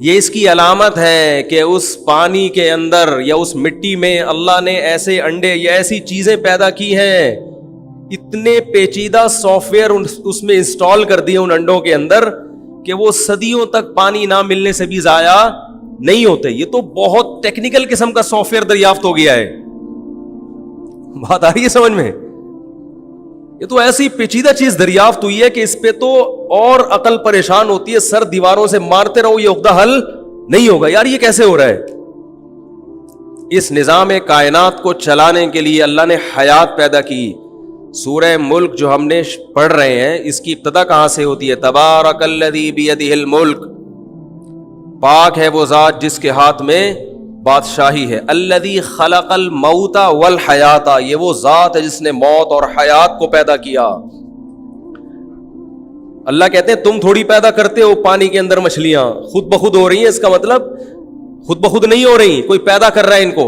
یہ اس کی علامت ہے کہ اس پانی کے اندر یا اس مٹی میں اللہ نے ایسے انڈے یا ایسی چیزیں پیدا کی ہیں، اتنے پیچیدہ سافٹ ویئر اس میں انسٹال کر دیے ان انڈوں کے اندر کہ وہ صدیوں تک پانی نہ ملنے سے بھی ضائع نہیں ہوتے. یہ تو بہت ٹیکنیکل قسم کا سافٹ ویئر دریافت ہو گیا ہے. بات آ رہی ہے سمجھ میں؟ یہ تو ایسی پیچیدہ چیز دریافت ہوئی ہے کہ اس پہ تو اور عقل پریشان ہوتی ہے. سر دیواروں سے مارتے رہو، یہ عقدہ حل نہیں ہوگا. یار یہ کیسے ہو رہا ہے؟ اس نظام کائنات کو چلانے کے لیے اللہ نے حیات پیدا کی. سورہ ملک جو ہم نے پڑھ رہے ہیں، اس کی ابتدا کہاں سے ہوتی ہے؟ تبارک الذی بیدہ الملک، پاک ہے وہ ذات جس کے ہاتھ میں بادشاہی ہے. الذی خلق الموت والحیات، یہ وہ ذات ہے جس نے موت اور حیات کو پیدا کیا. اللہ کہتے ہیں تم تھوڑی پیدا کرتے ہو پانی کے اندر مچھلیاں، خود بخود ہو رہی ہیں. اس کا مطلب خود بخود نہیں ہو رہی، کوئی پیدا کر رہا ہے ان کو.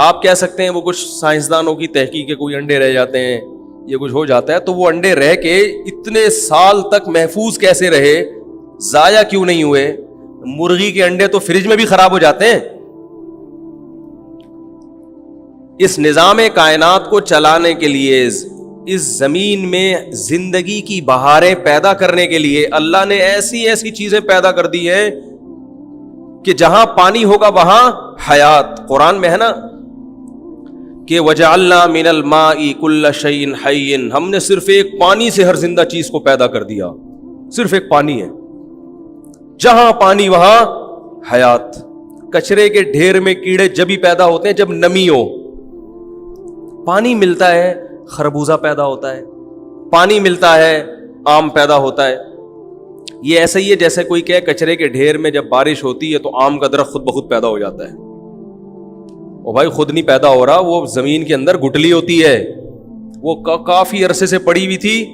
آپ کہہ سکتے ہیں وہ کچھ سائنسدانوں کی تحقیق کے کوئی انڈے رہ جاتے ہیں، یہ کچھ ہو جاتا ہے، تو وہ انڈے رہ کے اتنے سال تک محفوظ کیسے رہے، ضائع کیوں نہیں ہوئے؟ مرغی کے انڈے تو فریج میں بھی خراب ہو جاتے ہیں. اس نظام کائنات کو چلانے کے لیے، اس زمین میں زندگی کی بہاریں پیدا کرنے کے لیے اللہ نے ایسی ایسی چیزیں پیدا کر دی ہیں کہ جہاں پانی ہوگا وہاں حیات. قرآن میں ہے نا کہ وَجَعَلْنَا مِنَ الْمَاءِ كُلَّ شَيْءٍ حَيٍّ، ہم نے صرف ایک پانی سے ہر زندہ چیز کو پیدا کر دیا. صرف ایک پانی ہے، جہاں پانی وہاں حیات. کچرے کے ڈھیر میں کیڑے جب ہی پیدا ہوتے ہیں جب نمی ہو. پانی ملتا ہے خربوزہ پیدا ہوتا ہے، پانی ملتا ہے آم پیدا ہوتا ہے. یہ ایسا ہی ہے جیسے کوئی کہے کچرے کے ڈھیر میں جب بارش ہوتی ہے تو آم کا درخت خود بخود پیدا ہو جاتا ہے. وہ بھائی خود نہیں پیدا ہو رہا، وہ زمین کے اندر گٹلی ہوتی ہے، وہ کافی عرصے سے پڑی ہوئی تھی،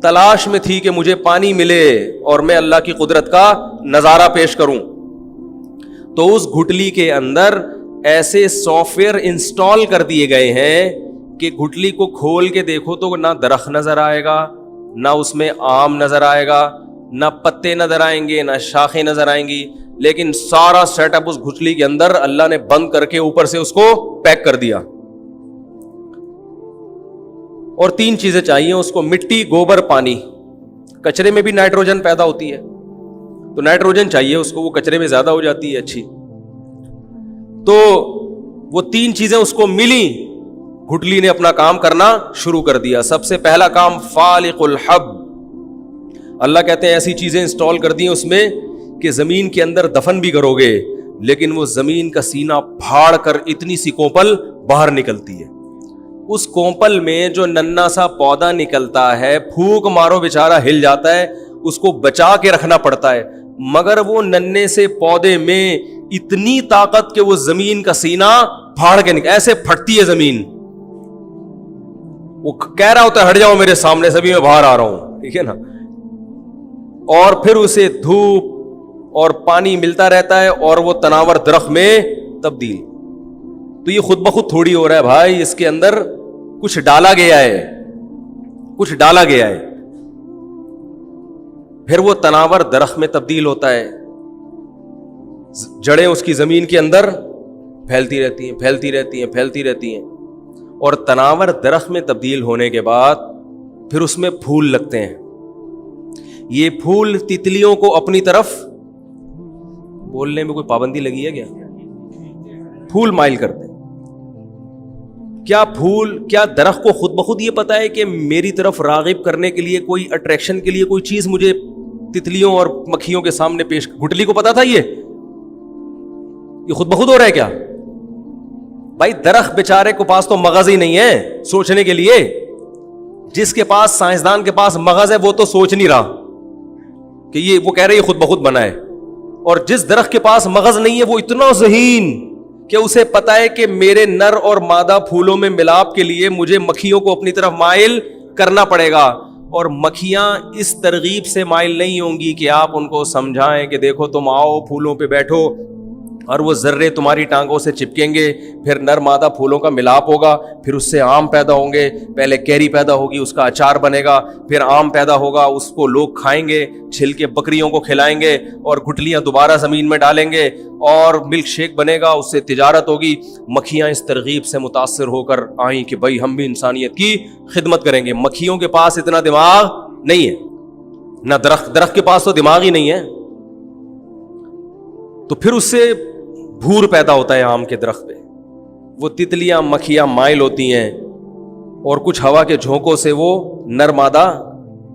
تلاش میں تھی کہ مجھے پانی ملے اور میں اللہ کی قدرت کا نظارہ پیش کروں. تو اس گٹلی کے اندر ایسے سافٹ ویئر انسٹال کر دیے گئے ہیں کہ گٹلی کو کھول کے دیکھو تو نہ درخت نظر آئے گا، نہ اس میں آم نظر آئے گا، نہ پتے نظر آئیں گے، نہ شاخیں نظر آئیں گی، لیکن سارا سیٹ اپ اس گٹلی کے اندر اللہ نے بند کر کے اوپر سے اس کو پیک کر دیا. اور 3 چیزیں چاہیے اس کو: مٹی، گوبر، پانی. کچرے میں بھی نائٹروجن پیدا ہوتی ہے تو نائٹروجن چاہیے اس کو، وہ کچرے میں زیادہ ہو جاتی ہے اچھی. تو وہ 3 چیزیں اس کو ملی، گٹلی نے اپنا کام کرنا شروع کر دیا. سب سے پہلا کام فالق الحب. اللہ کہتے ہیں ایسی چیزیں انسٹال کر دی اس میں کہ زمین کے اندر دفن بھی کرو گے لیکن وہ زمین کا سینہ پھاڑ کر اتنی سی کوپل باہر نکلتی ہے. اس کوپل میں جو ننا سا پودا نکلتا ہے، پھونک مارو بیچارہ ہل جاتا ہے، اس کو بچا کے رکھنا پڑتا ہے. مگر وہ ننے سے پودے میں اتنی طاقت کہ وہ زمین کا سینہ پھاڑ کے ایسے پھٹتی ہے زمین. وہ کہہ رہا ہوتا ہے ہٹ جاؤ میرے سامنے سے، بھی میں باہر آ رہا ہوں، ٹھیک ہے نا. اور پھر اسے دھوپ اور پانی ملتا رہتا ہے اور وہ تناور درخت میں تبدیل. تو یہ خود بخود تھوڑی ہو رہا ہے بھائی، اس کے اندر کچھ ڈالا گیا ہے، کچھ ڈالا گیا ہے. پھر وہ تناور درخت میں تبدیل ہوتا ہے، جڑیں اس کی زمین کے اندر پھیلتی رہتی ہیں، پھیلتی رہتی ہیں، پھیلتی رہتی ہیں. اور تناور درخت میں تبدیل ہونے کے بعد پھر اس میں پھول لگتے ہیں. یہ پھول تتلیوں کو اپنی طرف، بولنے میں کوئی پابندی لگی ہے کیا؟ پھول مائل کرتے ہیں. کیا پھول، کیا درخت کو خود بخود یہ پتا ہے کہ میری طرف راغب کرنے کے لیے، کوئی اٹریکشن کے لیے کوئی چیز مجھے تتلیوں اور مکھیوں کے سامنے پیش، گٹلی کو پتا تھا یہ خود بخود ہو رہا ہے کیا؟ بھائی درخت بیچارے کو پاس تو مغز ہی نہیں ہے سوچنے کے لیے. جس کے پاس، سائنسدان کے پاس مغز ہے وہ تو سوچ نہیں رہا کہ یہ، وہ کہہ رہے یہ خود بخود بنا ہے. اور جس درخت کے پاس مغز نہیں ہے وہ اتنا ذہین کہ اسے پتا ہے کہ میرے نر اور مادہ پھولوں میں ملاپ کے لیے مجھے مکھیوں کو اپنی طرف مائل کرنا پڑے گا. اور مکھیاں اس ترغیب سے مائل نہیں ہوں گی کہ آپ ان کو سمجھائیں کہ دیکھو تم آؤ پھولوں پہ بیٹھو، اور وہ ذرے تمہاری ٹانگوں سے چپکیں گے, پھر نر مادہ پھولوں کا ملاپ ہوگا, پھر اس سے آم پیدا ہوں گے, پہلے کیری پیدا ہوگی, اس کا اچار بنے گا, پھر آم پیدا ہوگا, اس کو لوگ کھائیں گے, چھلکے بکریوں کو کھلائیں گے, اور گٹلیاں دوبارہ زمین میں ڈالیں گے, اور ملک شیک بنے گا, اس سے تجارت ہوگی. مکھیاں اس ترغیب سے متاثر ہو کر آئیں کہ بھائی ہم بھی انسانیت کی خدمت کریں گے. مکھیوں کے پاس اتنا دماغ نہیں ہے, نہ درخت کے پاس تو دماغ ہی نہیں ہے. تو پھر اس سے بھور پیدا ہوتا ہے آم کے درخت پہ, وہ تتلیاں مکھیاں مائل ہوتی ہیں, اور کچھ ہوا کے جھونکوں سے وہ نر مادہ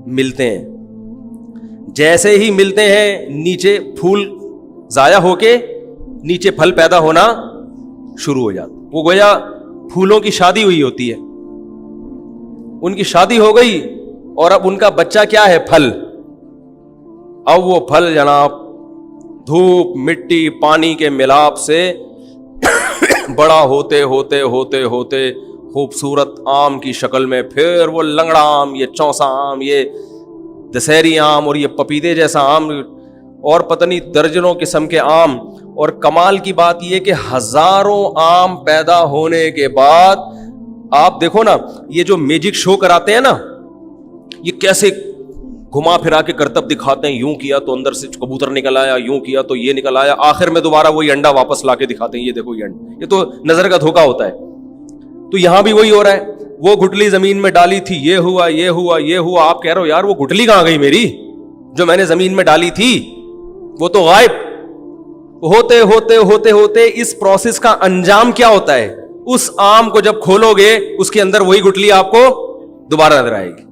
ملتے ہیں. جیسے ہی ملتے ہیں نیچے پھول ضائع ہو کے نیچے پھل پیدا ہونا شروع ہو جاتا. وہ گویا پھولوں کی شادی ہوئی ہوتی ہے, ان کی شادی ہو گئی, اور اب ان کا بچہ کیا ہے؟ پھل. اب وہ پھل جناب دھوپ مٹی پانی کے ملاپ سے بڑا ہوتے ہوتے ہوتے ہوتے خوبصورت آم کی شکل میں, پھر وہ لنگڑا آم, یہ چونسا آم, یہ دسہری آم, اور یہ پپیتے جیسا آم, اور پتہ نہیں درجنوں قسم کے آم. اور کمال کی بات یہ کہ ہزاروں آم پیدا ہونے کے بعد آپ دیکھو نا, یہ جو میجک شو کراتے ہیں نا, یہ کیسے گھما پھرا کے کرتب دکھاتے ہیں, یوں کیا تو اندر سے کبوتر نکل آیا, یوں کیا تو یہ نکل آیا, آخر میں دوبارہ وہی انڈا واپس لا کے دکھاتے ہیں, یہ دیکھو یہ انڈا. یہ تو نظر کا دھوکا ہوتا ہے. تو یہاں بھی وہی ہو رہا ہے, وہ گٹلی زمین میں ڈالی تھی, یہ ہوا یہ ہوا یہ ہوا, آپ کہہ رہے ہو یار وہ گٹلی کہاں گئی میری جو میں نے زمین میں ڈالی تھی, وہ تو غائب. ہوتے ہوتے ہوتے ہوتے اس پروسیس کا انجام کیا ہوتا ہے؟ اس آم کو جب کھولو گے اس کے اندر وہی گٹلی آپ کو دوبارہ نظر آئے گی.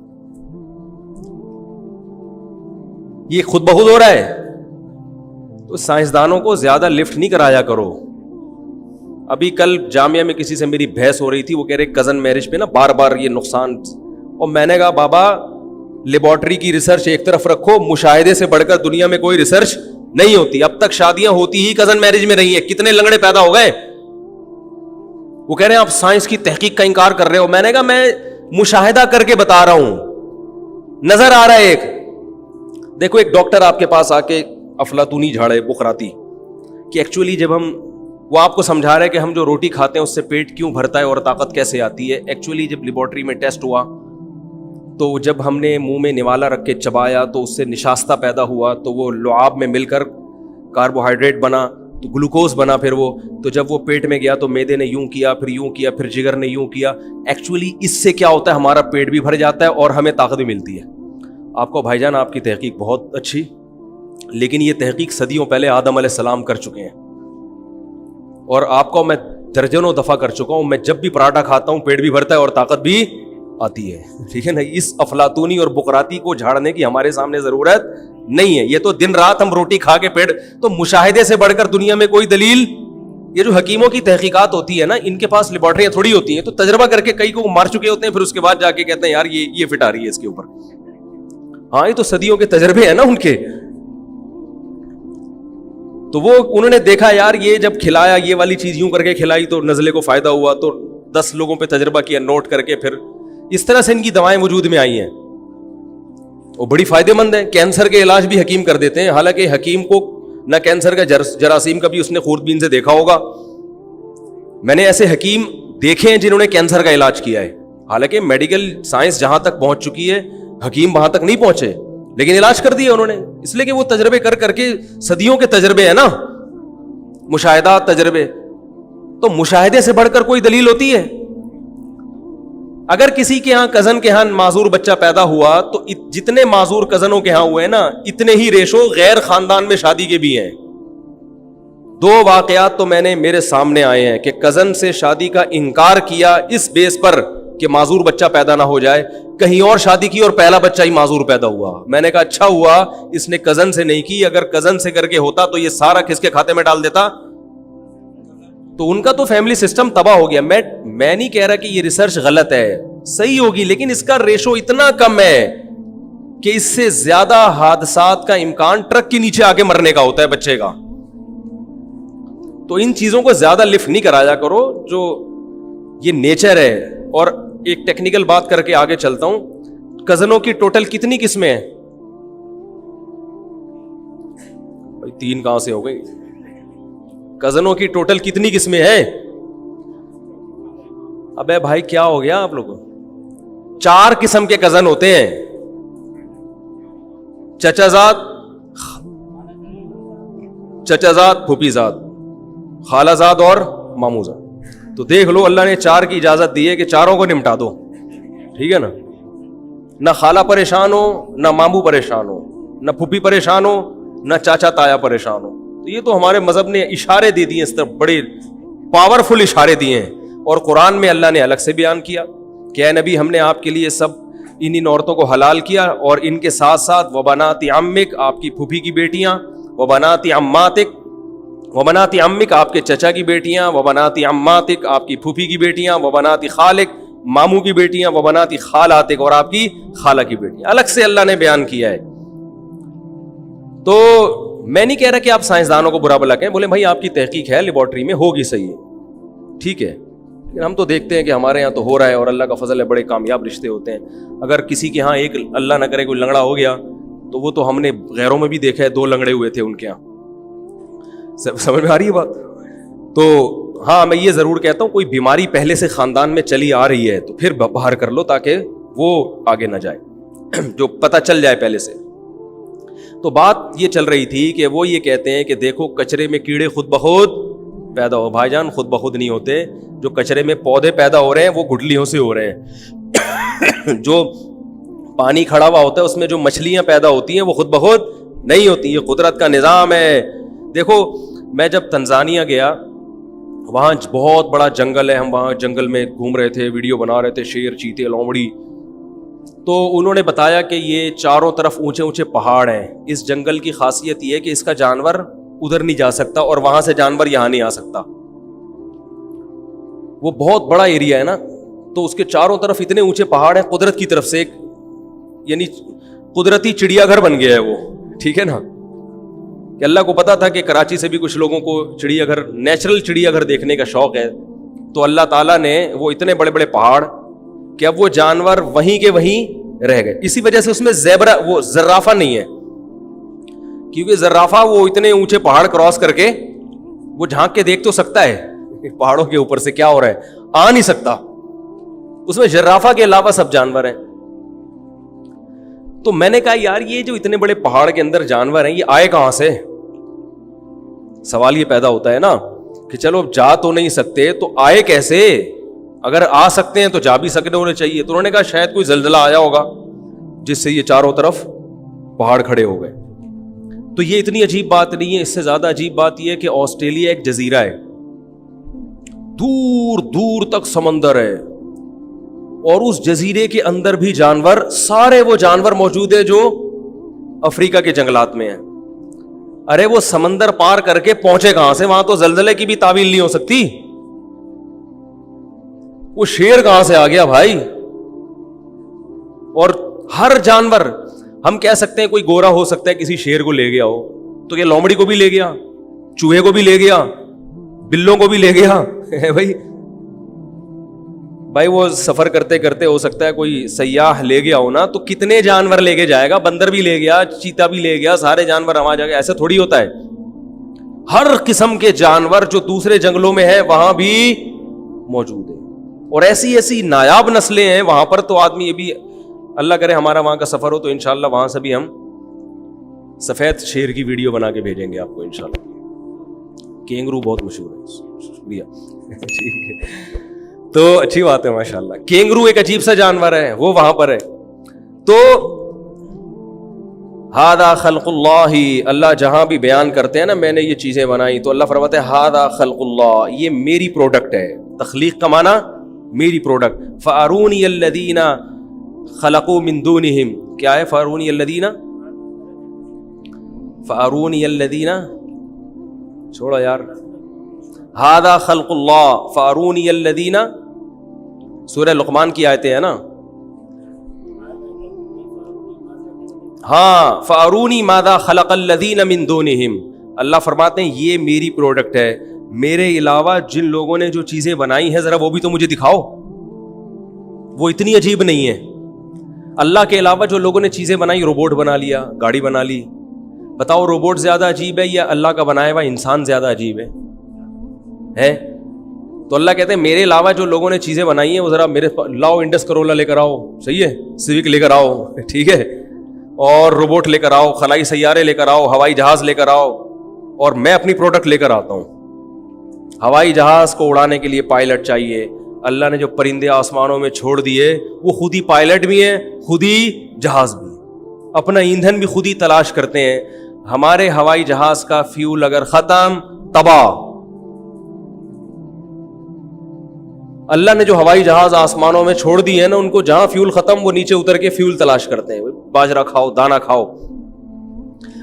یہ خود بخود ہو رہا ہے. تو سائنسدانوں کو زیادہ لفٹ نہیں کرایا کرو. ابھی کل جامعہ میں کسی سے میری بحث ہو رہی تھی, وہ کہہ رہے کزن میرج پہ نا بار بار یہ نقصان, اور میں نے کہا بابا لیبارٹری کی ریسرچ ایک طرف رکھو, مشاہدے سے بڑھ کر دنیا میں کوئی ریسرچ نہیں ہوتی. اب تک شادیاں ہوتی ہی کزن میرج میں رہی ہیں, کتنے لنگڑے پیدا ہو گئے. وہ کہہ رہے ہیں آپ سائنس کی تحقیق کا انکار کر رہے ہو. میں نے کہا میں مشاہدہ کر کے بتا رہا ہوں, نظر آ رہا ہے. ایک دیکھو, ایک ڈاکٹر آپ کے پاس آ کے افلاطونی جھاڑے بخراتی کہ ایکچولی جب وہ آپ کو سمجھا رہا ہے کہ ہم جو روٹی کھاتے ہیں اس سے پیٹ کیوں بھرتا ہے اور طاقت کیسے آتی ہے. ایکچولی جب لیبارٹری میں ٹیسٹ ہوا تو جب ہم نے منہ میں نوالا رکھ کے چبایا تو اس سے نشاستہ پیدا ہوا, تو وہ لعاب میں مل کر کاربوہائیڈریٹ بنا, تو گلوکوز بنا, پھر وہ تو جب وہ پیٹ میں گیا تو میدے نے یوں کیا, پھر یوں کیا, پھر جگر نے یوں کیا. ایکچولی اس سے کیا ہوتا ہے, ہمارا پیٹ بھی بھر جاتا ہے اور ہمیں طاقت بھی ملتی ہے. آپ کو بھائی جان آپ کی تحقیق بہت اچھی, لیکن یہ تحقیق صدیوں پہلے آدم علیہ السلام کر چکے ہیں, اور آپ کو میں درجنوں دفعہ کر چکا ہوں. میں جب بھی پراٹھا کھاتا ہوں پیٹ بھی بھرتا ہے اور طاقت بھی آتی ہے, ٹھیک ہے نا. اس افلاطونی اور بقراتی کو جھاڑنے کی ہمارے سامنے ضرورت نہیں ہے. یہ تو دن رات ہم روٹی کھا کے پیٹ, تو مشاہدے سے بڑھ کر دنیا میں کوئی دلیل. یہ جو حکیموں کی تحقیقات ہوتی ہے نا, ان کے پاس لیبارٹریاں تھوڑی ہوتی ہیں, تو تجربہ کر کے کئی کو مار چکے ہوتے ہیں, پھر اس کے بعد جا کے کہتے ہیں یار یہ فٹ آ رہی ہے اس کے اوپر. ہاں, یہ تو صدیوں کے تجربے ہیں نا ان کے. تو وہ انہوں نے دیکھا یار یہ جب کھلایا, یہ والی چیز یوں کر کے کھلائی تو نزلے کو فائدہ ہوا, تو 10 لوگوں پہ تجربہ کیا, نوٹ کر کے, پھر اس طرح سے ان کی دوائیں وجود میں آئی ہیں. وہ بڑی فائدے مند ہے. کینسر کے علاج بھی حکیم کر دیتے ہیں, حالانکہ حکیم کو نہ کینسر کا جراثیم کبھی اس نے خوردبین سے دیکھا ہوگا. میں نے ایسے حکیم دیکھے ہیں جنہوں نے کینسر کا علاج کیا ہے, حالانکہ میڈیکل سائنس جہاں تک پہنچ چکی ہے حکیم وہاں تک نہیں پہنچے, لیکن علاج کر دیا انہوں نے, اس لیے کہ وہ تجربے کر کر کے, صدیوں کے تجربے ہیں نا, مشاہدات تجربے. تو مشاہدے سے بڑھ کر کوئی دلیل ہوتی ہے؟ اگر کسی کے ہاں کزن کے ہاں معذور بچہ پیدا ہوا تو جتنے معذور کزنوں کے ہاں ہوئے ہیں نا, اتنے ہی ریشو غیر خاندان میں شادی کے بھی ہیں. 2 واقعات تو میں نے میرے سامنے آئے ہیں کہ کزن سے شادی کا انکار کیا اس بیس پر کہ معذور بچہ پیدا نہ ہو جائے, کہیں اور شادی کی اور پہلا بچہ ہی معذور پیدا ہوا. میں نے کہا اچھا ہوا اس نے کزن سے نہیں کی, اگر کزن سے کر کے ہوتا تو یہ سارا کس کے کھاتے میں ڈال دیتا, تو ان کا تو فیملی سسٹم تباہ ہو گیا. میں نہیں کہہ رہا کہ یہ ریسرچ غلط ہے, صحیح ہوگی, لیکن اس کا ریشو اتنا کم ہے کہ اس سے زیادہ حادثات کا امکان ٹرک کے نیچے آگے مرنے کا ہوتا ہے بچے کا. تو ان چیزوں کو زیادہ لفٹ نہیں کرایا کرو, جو یہ نیچر ہے. اور ایک ٹیکنیکل بات کر کے آگے چلتا ہوں, کزنوں کی ٹوٹل کتنی قسمیں ہیں؟ 3 کہاں سے ہو گئی؟ کزنوں کی ٹوٹل کتنی قسمیں ہیں؟ ابے بھائی کیا ہو گیا آپ لوگوں؟ 4 قسم کے کزن ہوتے ہیں، چچا زاد، پھوپھی زاد، خالہ زاد اور ماموں زاد. تو دیکھ لو اللہ نے 4 کی اجازت دی ہے کہ چاروں کو نمٹا دو، ٹھیک ہے نا؟ نہ خالہ پریشان ہو، نہ ماموں پریشان ہو، نہ پھوپھی پریشان ہو، نہ چاچا تایا پریشان ہو. تو یہ تو ہمارے مذہب نے اشارے دے دیے، اس طرح بڑے پاورفل اشارے دیے ہیں. اور قرآن میں اللہ نے الگ سے بیان کیا کہ اے نبی ہم نے آپ کے لیے سب ان عورتوں کو حلال کیا، اور ان کے ساتھ ساتھ وبنات عمک، آپ کی پھوپھی کی بیٹیاں، وبنات عماتک، وبنات عمک آپ کے چچا کی بیٹیاں، وبنات عماتک آپ کی پھوپھی کی بیٹیاں، وبنات خالک ماموں کی بیٹیاں، وبنات خالاتک اور آپ کی خالہ کی بیٹیاں. الگ سے اللہ نے بیان کیا ہے. تو میں نہیں کہہ رہا کہ آپ سائنسدانوں کو برا بلا کہیں، بولے بھائی آپ کی تحقیق ہے لیبارٹری میں، ہوگی صحیح ہے، ٹھیک ہے، لیکن ہم تو دیکھتے ہیں کہ ہمارے یہاں تو ہو رہا ہے، اور اللہ کا فضل ہے، بڑے کامیاب رشتے ہوتے ہیں. اگر کسی کے ہاں ایک اللہ نہ کرے کوئی لنگڑا ہو گیا تو وہ تو ہم نے غیروں میں بھی دیکھا ہے، 2 لنگڑے ہوئے تھے ان کے یہاں. سمجھ میں آ رہی ہے بات؟ تو ہاں میں یہ ضرور کہتا ہوں کوئی بیماری پہلے سے خاندان میں چلی آ رہی ہے تو پھر باہر کر لو تاکہ وہ آگے نہ جائے، جو پتہ چل جائے پہلے سے. تو بات یہ چل رہی تھی کہ وہ یہ کہتے ہیں کہ دیکھو کچرے میں کیڑے خود بخود پیدا ہو. بھائی جان خود بخود نہیں ہوتے، جو کچرے میں پودے پیدا ہو رہے ہیں وہ گٹلیوں سے ہو رہے ہیں. جو پانی کھڑا ہوا ہوتا ہے اس میں جو مچھلیاں پیدا ہوتی ہیں وہ خود بخود نہیں ہوتی، یہ قدرت کا نظام ہے. دیکھو میں جب تنزانیہ گیا، وہاں بہت بڑا جنگل ہے، ہم وہاں جنگل میں گھوم رہے تھے، ویڈیو بنا رہے تھے، شیر، چیتے، لومڑی. تو انہوں نے بتایا کہ یہ چاروں طرف اونچے اونچے پہاڑ ہیں. اس جنگل کی خاصیت یہ ہے کہ اس کا جانور ادھر نہیں جا سکتا اور وہاں سے جانور یہاں نہیں آ سکتا. وہ بہت بڑا ایریا ہے نا، تو اس کے چاروں طرف اتنے اونچے پہاڑ ہیں، قدرت کی طرف سے ایک یعنی قدرتی چڑیا گھر بن گیا ہے وہ، ٹھیک ہے نا؟ کہ اللہ کو پتا تھا کہ کراچی سے بھی کچھ لوگوں کو چڑیا گھر، نیچرل چڑیا گھر دیکھنے کا شوق ہے، تو اللہ تعالیٰ نے وہ اتنے بڑے بڑے پہاڑ کہ اب وہ جانور وہیں کے وہیں رہ گئے. اسی وجہ سے اس میں زیبرا وہ زرافہ نہیں ہے، کیونکہ زرافہ وہ اتنے اونچے پہاڑ کراس کر کے وہ جھانک کے دیکھ تو سکتا ہے پہاڑوں کے اوپر سے کیا ہو رہا ہے، آ نہیں سکتا. اس میں زرافہ کے علاوہ سب جانور ہیں. تو میں نے کہا یار یہ جو اتنے بڑے پہاڑ کے اندر جانور ہیں یہ آئے کہاں سے؟ سوال یہ پیدا ہوتا ہے نا کہ چلو جا تو نہیں سکتے تو آئے کیسے؟ اگر آ سکتے ہیں تو جا بھی سکتے ہونے چاہیے. تو انہوں نے کہا شاید کوئی زلزلہ آیا ہوگا جس سے یہ چاروں طرف پہاڑ کھڑے ہو گئے. تو یہ اتنی عجیب بات نہیں ہے، اس سے زیادہ عجیب بات یہ ہے کہ آسٹریلیا ایک جزیرہ ہے، دور دور تک سمندر ہے، اور اس جزیرے کے اندر بھی جانور، سارے وہ جانور موجود ہیں جو افریقہ کے جنگلات میں ہیں. ارے وہ سمندر پار کر کے پہنچے کہاں سے؟ وہاں تو زلزلے کی بھی تعویل نہیں ہو سکتی. وہ شیر کہاں سے آ گیا بھائی؟ اور ہر جانور، ہم کہہ سکتے ہیں کوئی گورا ہو سکتا ہے کسی شیر کو لے گیا ہو، تو یہ لومڑی کو بھی لے گیا، چوہے کو بھی لے گیا، بلوں کو بھی لے گیا بھائی وہ سفر کرتے کرتے ہو سکتا ہے کوئی سیاح لے گیا ہو نا، تو کتنے جانور لے کے جائے گا؟ بندر بھی لے گیا، چیتا بھی لے گیا، سارے جانور وہاں جا کے، ایسے تھوڑی ہوتا ہے. ہر قسم کے جانور جو دوسرے جنگلوں میں ہے وہاں بھی موجود ہے، اور ایسی ایسی نایاب نسلیں ہیں وہاں پر. تو آدمی یہ بھی اللہ کرے ہمارا وہاں کا سفر ہو تو انشاءاللہ وہاں سے بھی ہم سفید شیر کی ویڈیو بنا کے بھیجیں گے آپ کو انشاءاللہ. کینگرو بہت مشہور ہے، شکریہ تو اچھی بات ہے ماشاءاللہ. کینگرو ایک عجیب سا جانور ہے، وہ وہاں پر ہے. تو ہذا خلق اللہ، اللہ جہاں بھی بیان کرتے ہیں نا میں نے یہ چیزیں بنائی، تو اللہ فرماتے ہیں ہذا خلق اللہ، یہ میری پروڈکٹ ہے. تخلیق کا معنی میری پروڈکٹ. فارونی الذین خلقوا من دونہم، کیا ہے فارونی الذین؟ فارونی الذین، چھوڑو یار، ہذا خلق اللہ فارونی الذین، سورہ لقمان کی آیتیں ہیں نا. ہاں فارونی ماذا خلق الذین من دونہم، اللہ فرماتے ہیں یہ میری پروڈکٹ ہے، میرے علاوہ جن لوگوں نے جو چیزیں بنائی ہیں ذرا وہ بھی تو مجھے دکھاؤ. وہ اتنی عجیب نہیں ہے. اللہ کے علاوہ جو لوگوں نے چیزیں بنائی، روبوٹ بنا لیا، گاڑی بنا لی، بتاؤ روبوٹ زیادہ عجیب ہے یا اللہ کا بنایا ہوا انسان زیادہ عجیب ہے؟ ہے. تو اللہ کہتے ہیں میرے علاوہ جو لوگوں نے چیزیں بنائی ہیں وہ ذرا میرے لاؤ, انڈس کرولا لے کر آؤ, صحیح ہے, سیوک لے کر آؤ, ٹھیک ہے, اور روبوٹ لے کر آؤ, خلائی سیارے لے کر آؤ, ہوائی جہاز لے کر آؤ, اور میں اپنی پروڈکٹ لے کر آتا ہوں. ہوائی جہاز کو اڑانے کے لیے پائلٹ چاہیے. اللہ نے جو پرندے آسمانوں میں چھوڑ دیے وہ خود ہی پائلٹ بھی ہیں, خود ہی جہاز بھی, اپنا ایندھن بھی خود ہی تلاش کرتے ہیں. ہمارے ہوائی جہاز کا فیول اگر ختم, تباہ. اللہ نے جو ہوائی جہاز آسمانوں میں چھوڑ دی ہے نا, ان کو جہاں فیول ختم وہ نیچے اتر کے فیول تلاش کرتے ہیں. باجرہ کھاؤ, دانا کھاؤ,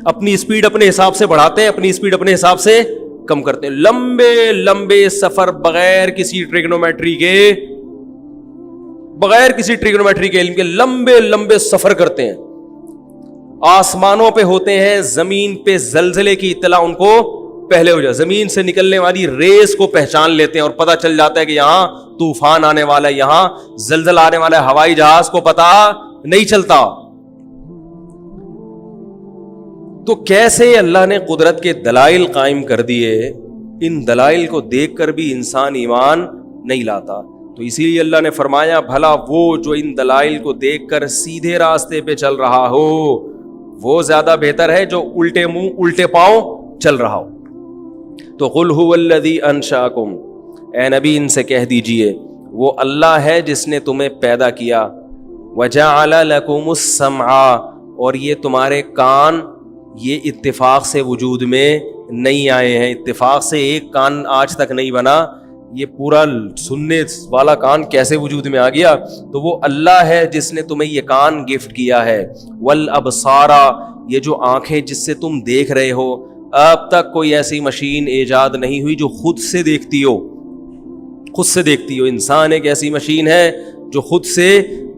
اپنی اسپیڈ اپنے حساب سے بڑھاتے ہیں, اپنی اسپیڈ اپنے حساب سے کم کرتے ہیں. لمبے لمبے سفر بغیر کسی ٹریگنومیٹری کے علم کے لمبے لمبے سفر کرتے ہیں. آسمانوں پہ ہوتے ہیں, زمین پہ زلزلے کی اطلاع ان کو پہلے ہو جائے, زمین سے نکلنے والی ریس کو پہچان لیتے ہیں اور پتہ چل جاتا ہے کہ یہاں طوفان آنے والا ہے, یہاں زلزلہ آنے والا ہے. ہوائی جہاز کو پتہ نہیں چلتا. تو کیسے اللہ نے قدرت کے دلائل قائم کر دیے, ان دلائل کو دیکھ کر بھی انسان ایمان نہیں لاتا. تو اسی لیے اللہ نے فرمایا بھلا وہ جو ان دلائل کو دیکھ کر سیدھے راستے پہ چل رہا ہو وہ زیادہ بہتر ہے جو الٹے منہ الٹے پاؤں چل رہا ہو. تو قل هو الذی انشأکم, اے نبی ان سے کہہ دیجئے وہ اللہ ہے جس نے تمہیں پیدا کیا. وجعل لکم السمع, اور یہ تمہارے کان یہ اتفاق سے وجود میں نہیں آئے ہیں, اتفاق سے ایک کان آج تک نہیں بنا. یہ پورا سننے والا کان کیسے وجود میں آ گیا؟ تو وہ اللہ ہے جس نے تمہیں یہ کان گفٹ کیا ہے. والابصار, یہ جو آنکھیں جس سے تم دیکھ رہے ہو, اب تک کوئی ایسی مشین ایجاد نہیں ہوئی جو خود سے دیکھتی ہو. خود سے دیکھتی ہو, انسان ایک ایسی مشین ہے جو خود سے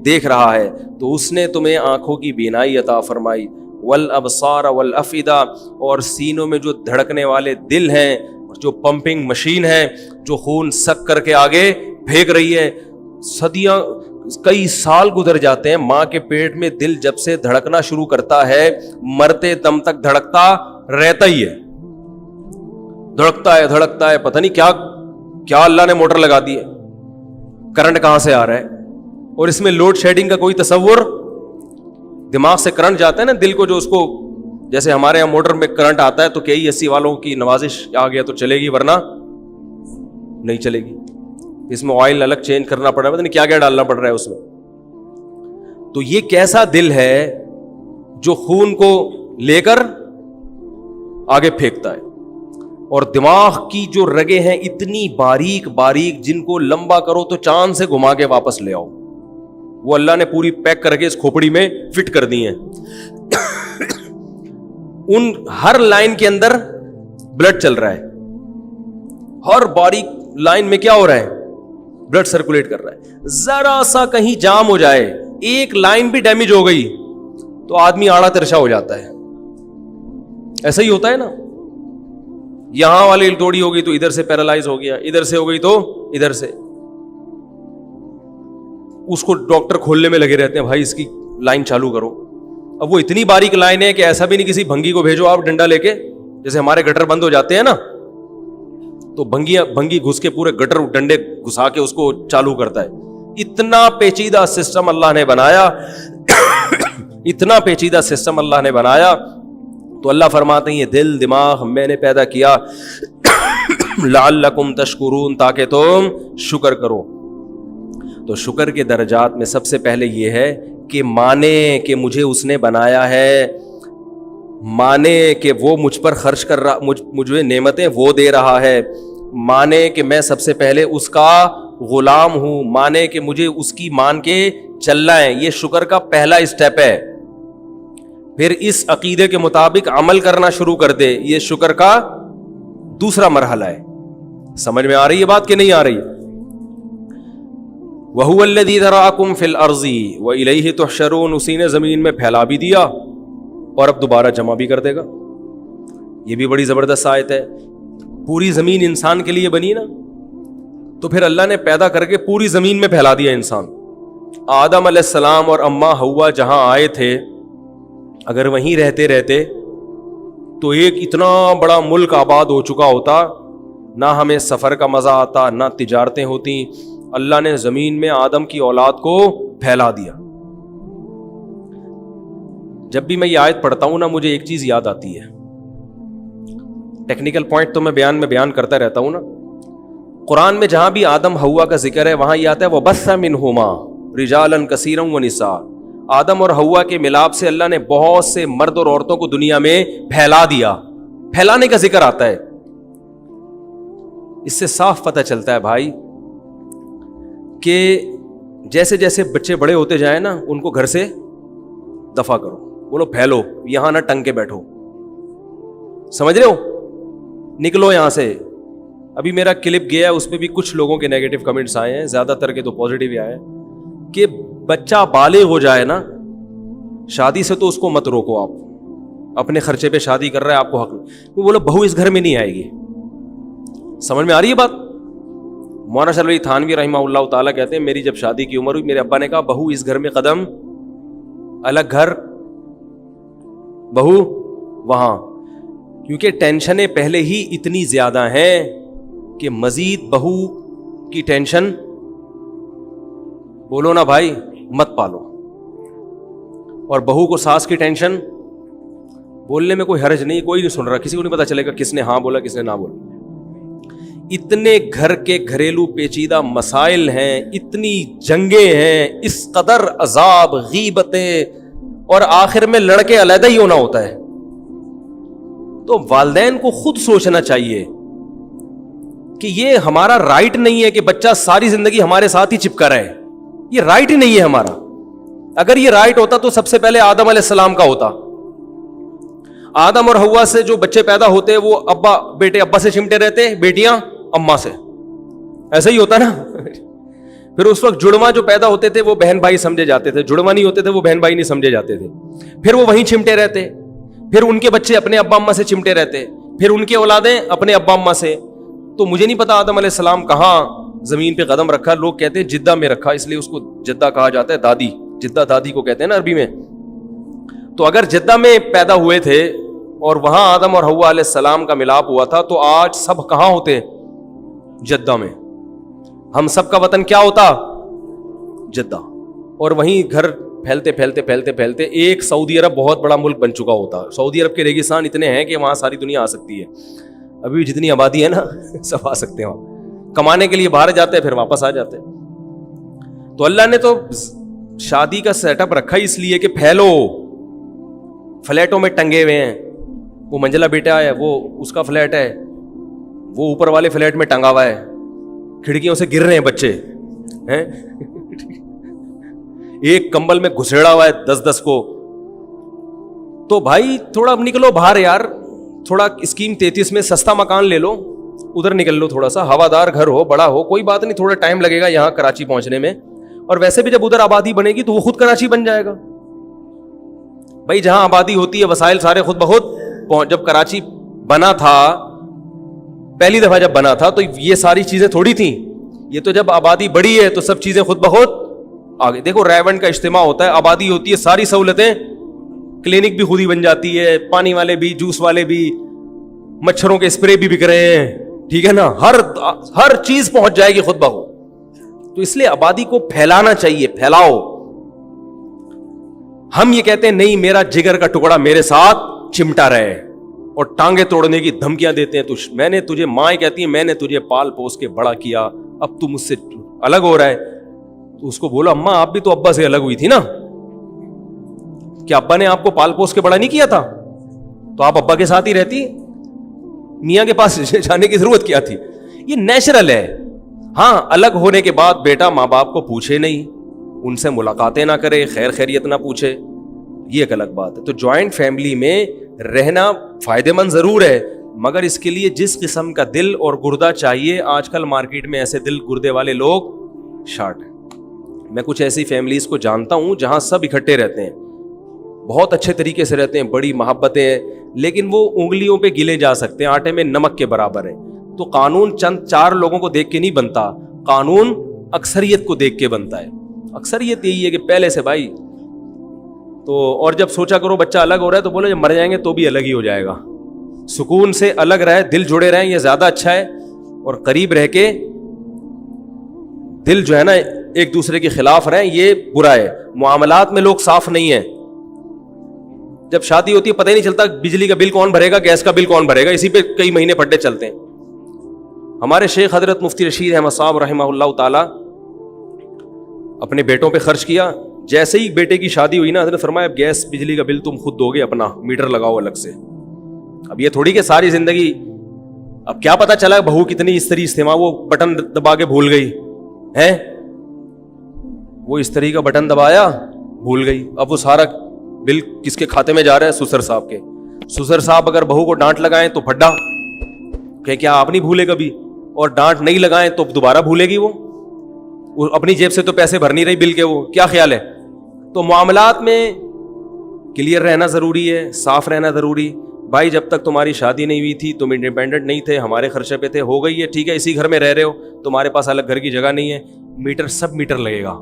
دیکھ رہا ہے. تو اس نے تمہیں آنکھوں کی بینائی عطا فرمائی. والابصار والافئدہ, اور سینوں میں جو دھڑکنے والے دل ہیں, جو پمپنگ مشین ہے جو خون سک کر کے آگے پھینک رہی ہے. صدیاں کئی سال گزر جاتے ہیں, ماں کے پیٹ میں دل جب سے دھڑکنا شروع کرتا ہے مرتے دم تک دھڑکتا رہتا ہی ہے, دھڑکتا ہے. پتہ نہیں کیا اللہ نے موٹر لگا دی ہے, کرنٹ کہاں سے آ رہا ہے. اور اس میں لوڈ شیڈنگ کا کوئی تصور, دماغ سے کرنٹ جاتا ہے نا دل کو, جو اس کو جیسے ہمارے یہاں موٹر میں کرنٹ آتا ہے تو کئی 80 والوں کی نوازش آ گیا تو چلے گی, ورنہ نہیں چلے گی. اس میں آئل الگ چینج کرنا پڑ رہا ہے, پتہ نہیں کیا کیا ڈالنا پڑ رہا ہے اس میں. تو یہ کیسا دل ہے جو خون کو لے کر آگے پھینکتا ہے. اور دماغ کی جو رگیں ہیں اتنی باریک باریک, جن کو لمبا کرو تو چاند سے گھما کے واپس لے آؤ, وہ اللہ نے پوری پیک کر کے اس کھوپڑی میں فٹ کر دی ہیں. ان ہر لائن کے اندر بلڈ چل رہا ہے, ہر باریک لائن میں کیا ہو رہا ہے, بلڈ سرکولیٹ کر رہا ہے. ذرا سا کہیں جام ہو جائے, ایک لائن بھی ڈیمیج ہو گئی تو آدمی آڑا ترشا ہو جاتا ہے. ایسا ہی ہوتا ہے نا, یہاں والی توڑی ہو گئی تو ادھر سے پیرالائز ہو گیا, ادھر سے ہو گئی تو ادھر سے. اس کو ڈاکٹر کھولنے میں لگے رہتے ہیں, بھائی اس کی لائن چالو کرو. اب وہ اتنی باریک لائن ہے کہ ایسا بھی نہیں کسی بھنگی کو بھیجو آپ ڈنڈا لے کے, جیسے ہمارے گٹر بند ہو جاتے ہیں نا تو بھنگی گھس کے پورے گٹر ڈنڈے گھسا کے اس کو چالو کرتا ہے. اتنا پیچیدہ سسٹم اللہ نے بنایا, اتنا پیچیدہ سسٹم اللہ نے بنایا. تو اللہ فرماتے ہیں یہ دل دماغ میں نے پیدا کیا لعلکم تشکرون, تاکہ تم شکر کرو. تو شکر کے درجات میں سب سے پہلے یہ ہے کہ مانے کہ مجھے اس نے بنایا ہے, مانے کہ وہ مجھ پر خرچ کر رہا, مجھے نعمتیں وہ دے رہا ہے, مانے کہ میں سب سے پہلے اس کا غلام ہوں, مانے کہ مجھے اس کی مان کے چلنا ہے. یہ شکر کا پہلا اسٹیپ ہے. پھر اس عقیدے کے مطابق عمل کرنا شروع کر دے, یہ شکر کا دوسرا مرحلہ ہے. سمجھ میں آ رہی ہے بات کہ نہیں آ رہی؟ وَهُوَ الَّذِي ذَرَأَكُمْ فِي الْأَرْضِ وَإِلَيْهِ تُحْشَرُونَ, اسی نے زمین میں پھیلا بھی دیا اور اب دوبارہ جمع بھی کر دے گا. یہ بھی بڑی زبردست آیت ہے. پوری زمین انسان کے لیے بنی نا, تو پھر اللہ نے پیدا کر کے پوری زمین میں پھیلا دیا انسان. آدم علیہ السلام اور اماں حوا جہاں آئے تھے, اگر وہیں رہتے رہتے تو ایک اتنا بڑا ملک آباد ہو چکا ہوتا نہ ہمیں سفر کا مزہ آتا، نہ تجارتیں ہوتی. اللہ نے زمین میں آدم کی اولاد کو پھیلا دیا. جب بھی میں یہ آیت پڑھتا ہوں نا مجھے ایک چیز یاد آتی ہے. ٹیکنیکل پوائنٹ تو میں بیان کرتا رہتا ہوں نا. قرآن میں جہاں بھی آدم حوا کا ذکر ہے وہاں یہ آتا ہے وَبَثَّ مِنْهُمَا رِجَالًا كَثِيرًا وَنِسَاءً. آدم اور حوا کے ملاپ سے اللہ نے بہت سے مرد اور عورتوں کو دنیا میں پھیلا دیا. پھیلانے کا ذکر آتا ہے. اس سے صاف پتہ چلتا ہے بھائی کہ جیسے جیسے بچے بڑے ہوتے جائیں نا ان کو گھر سے دفع کرو. بولو پھیلو، یہاں نہ ٹنگ کے بیٹھو. سمجھ رہے ہو؟ نکلو یہاں سے. ابھی میرا کلپ گیا ہے اس پہ بھی کچھ لوگوں کے نیگیٹو کمنٹس آئے ہیں، زیادہ تر کے تو پازیٹیو ہی آئے ہیں کہ بچہ بالغ ہو جائے نا شادی سے تو اس کو مت روکو. آپ اپنے خرچے پہ شادی کر رہے ہیں، آپ کو حق نہیں. وہ بولو بہو اس گھر میں نہیں آئے گی. سمجھ میں آ رہی ہے بات؟ مولانا شرف علی تھانوی رحمہ اللہ تعالیٰ کہتے ہیں میری جب شادی کی عمر ہوئی میرے ابا نے کہا بہو اس گھر میں قدم، الگ گھر، بہو وہاں. کیونکہ ٹینشنیں پہلے ہی اتنی زیادہ ہیں کہ مزید بہو کی ٹینشن بولو نا بھائی مت پالو. اور بہو کو ساس کی ٹینشن بولنے میں کوئی حرج نہیں، کوئی نہیں سن رہا، کسی کو نہیں پتا چلے گا کس نے ہاں بولا کس نے نہ بولا. اتنے گھر کے گھریلو پیچیدہ مسائل ہیں، اتنی جنگیں ہیں، اس قدر عذاب، غیبتیں، اور آخر میں لڑکے علیحدہ ہی ہونا ہوتا ہے. تو والدین کو خود سوچنا چاہیے کہ یہ ہمارا رائٹ نہیں ہے کہ بچہ ساری زندگی ہمارے ساتھ ہی چپکا رہے. یہ رائٹ ہی نہیں ہے ہمارا. اگر یہ رائٹ ہوتا تو سب سے پہلے آدم علیہ السلام کا ہوتا. آدم اور حوا سے جو بچے پیدا ہوتے وہ بیٹے ابا سے چمٹے رہتے، بیٹیاں اماں سے. ایسا ہی ہوتا نا. پھر اس وقت جڑواں جو پیدا ہوتے تھے وہ بہن بھائی سمجھے جاتے تھے، جڑواں نہیں ہوتے تھے وہ بہن بھائی نہیں سمجھے جاتے تھے. پھر وہ وہیں چمٹے رہتے، پھر ان کے بچے اپنے ابا اماں سے چمٹے رہتے، پھر ان کی اولادیں اپنے ابا اماں سے. تو مجھے نہیں پتا آدم علیہ السلام کہاں زمین پہ قدم رکھا. لوگ کہتے ہیں جدہ میں رکھا، اس لیے اس کو جدہ کہا جاتا ہے. دادی، جدہ دادی کو کہتے ہیں نا عربی میں. تو اگر جدہ میں پیدا ہوئے تھے اور وہاں آدم اور حوا علیہ السلام کا ملاپ ہوا تھا تو آج سب کہاں ہوتے؟ جدہ میں. ہم سب کا وطن کیا ہوتا؟ جدہ. اور وہیں گھر پھیلتے پھیلتے پھیلتے پھیلتے ایک سعودی عرب بہت بڑا ملک بن چکا ہوتا. سعودی عرب کے ریگستان اتنے ہیں کہ وہاں ساری دنیا آ سکتی ہے. ابھی جتنی آبادی ہے نا سب آ سکتے ہیں وہاں. کمانے کے لیے باہر جاتے ہیں پھر واپس آ جاتے ہیں. تو اللہ نے تو شادی کا سیٹ اپ رکھا اس لیے کہ پھیلو. فلیٹوں میں ٹنگے ہوئے ہیں. وہ منجلا بیٹا ہے وہ اس کا فلیٹ ہے، وہ اوپر والے فلیٹ میں ٹنگا ہوا ہے، کھڑکیوں سے گر رہے ہیں بچے ہیں. ایک کمبل میں گھسیڑا ہوا ہے 10 کو. تو بھائی تھوڑا اب نکلو باہر یار. تھوڑا اسکیم 33 میں سستا مکان لے لو، ادھر نکل لو. تھوڑا سا ہوادار گھر ہو، بڑا ہو، کوئی بات نہیں، تھوڑا ٹائم لگے گا یہاں کراچی پہنچنے میں. اور ویسے بھی جب ادھر آبادی بنے گی تو وہ خود کراچی بن جائے گا. بھائی جہاں آبادی ہوتی ہے وسائل سارے خود بخود. جب کراچی بنا تھا پہلی دفعہ جب بنا تھا تو یہ ساری چیزیں تھوڑی تھیں. یہ تو جب آبادی بڑی ہے تو سب چیزیں خود بخود آگے. دیکھو ریونڈ کا اجتماع ہوتا ہے، آبادی ہوتی ہے، ساری سہولتیں، کلینک بھی خود ہی بن جاتی ہے، پانی والے بھی، جوس والے بھی، مچھروں کے اسپرے بھی بک رہے ہیں، ٹھیک ہے نا، ہر چیز پہنچ جائے گی خود بخود. تو اس لیے آبادی کو پھیلانا چاہیے. پھیلاؤ. ہم یہ کہتے ہیں نہیں میرا جگر کا ٹکڑا میرے ساتھ چمٹا رہے اور ٹانگیں توڑنے کی دھمکیاں دیتے ہیں. میں نے تجھے، مائیں کہتی ہیں میں نے تجھے پال پوس کے بڑا کیا، اب تو مجھ سے الگ ہو رہا ہے. تو اس کو بولا اماں آپ بھی تو ابا سے الگ ہوئی تھی نا، کیا ابا نے آپ کو پال پوس کے بڑا نہیں کیا تھا؟ تو آپ ابا کے ساتھ ہی رہتی، میاں کے پاس جانے کی ضرورت کیا تھی؟ یہ نیچرل ہے. ہاں الگ ہونے کے بعد بیٹا ماں باپ کو پوچھے نہیں، ان سے ملاقاتیں نہ کرے، خیر خیریت نہ پوچھے، یہ ایک الگ بات ہے. تو جوائنٹ فیملی میں رہنا فائدے مند ضرور ہے، مگر اس کے لیے جس قسم کا دل اور گردہ چاہیے، آج کل مارکیٹ میں ایسے دل گردے والے لوگ شارٹ ہیں. میں کچھ ایسی فیملیز کو جانتا ہوں جہاں سب اکٹھے رہتے ہیں، بہت اچھے طریقے سے رہتے ہیں، بڑی محبتیں ہیں، لیکن وہ انگلیوں پہ گلے جا سکتے ہیں، آٹے میں نمک کے برابر ہیں. تو قانون چند 4 لوگوں کو دیکھ کے نہیں بنتا، قانون اکثریت کو دیکھ کے بنتا ہے. اکثریت یہی ہے کہ پہلے سے بھائی تو. اور جب سوچا کرو بچہ الگ ہو رہا ہے تو بولو جب مر جائیں گے تو بھی الگ ہی ہو جائے گا. سکون سے الگ رہے، دل جڑے رہیں، یہ زیادہ اچھا ہے. اور قریب رہ کے دل جو ہے نا ایک دوسرے کے خلاف رہیں، یہ برا ہے. معاملات میں لوگ صاف نہیں ہیں. جب شادی ہوتی ہے پتہ ہی نہیں چلتا بجلی کا بل کون بھرے گا، گیس کا بل کون بھرے گا، اسی پہ کئی مہینے پھٹے چلتے ہیں. ہمارے شیخ حضرت مفتی رشید احمد صاحب رحمہ اللہ تعالی اپنے بیٹوں پہ خرچ کیا. جیسے ہی بیٹے کی شادی ہوئی نا، حضرت فرمایا اب گیس بجلی کا بل تم خود دو گے، اپنا میٹر لگاؤ الگ سے. اب یہ تھوڑی کہ ساری زندگی، اب کیا پتا چلا بہو کتنی استری استعمال، وہ بٹن دبا کے بھول گئی ہے، وہ استری کا بٹن دبایا بھول گئی. اب وہ سارا بل کس کے کھاتے میں جا رہا ہے؟ سسر صاحب کے. سسر صاحب اگر بہو کو ڈانٹ لگائیں تو پھڈا کہ کیا آپ نہیں بھولے کبھی، اور ڈانٹ نہیں لگائیں تو دوبارہ بھولے گی. وہ اپنی جیب سے تو پیسے بھر نہیں رہی بل کے، وہ کیا خیال ہے؟ تو معاملات میں کلیئر رہنا ضروری ہے، صاف رہنا ضروری. بھائی جب تک تمہاری شادی نہیں ہوئی تھی تم انڈیپینڈنٹ نہیں تھے، ہمارے خرچے پہ تھے، ہو گئی ہے ٹھیک ہے، اسی گھر میں رہ رہے ہو، تمہارے پاس الگ گھر کی جگہ نہیں ہے، میٹر سب میٹر لگے گا،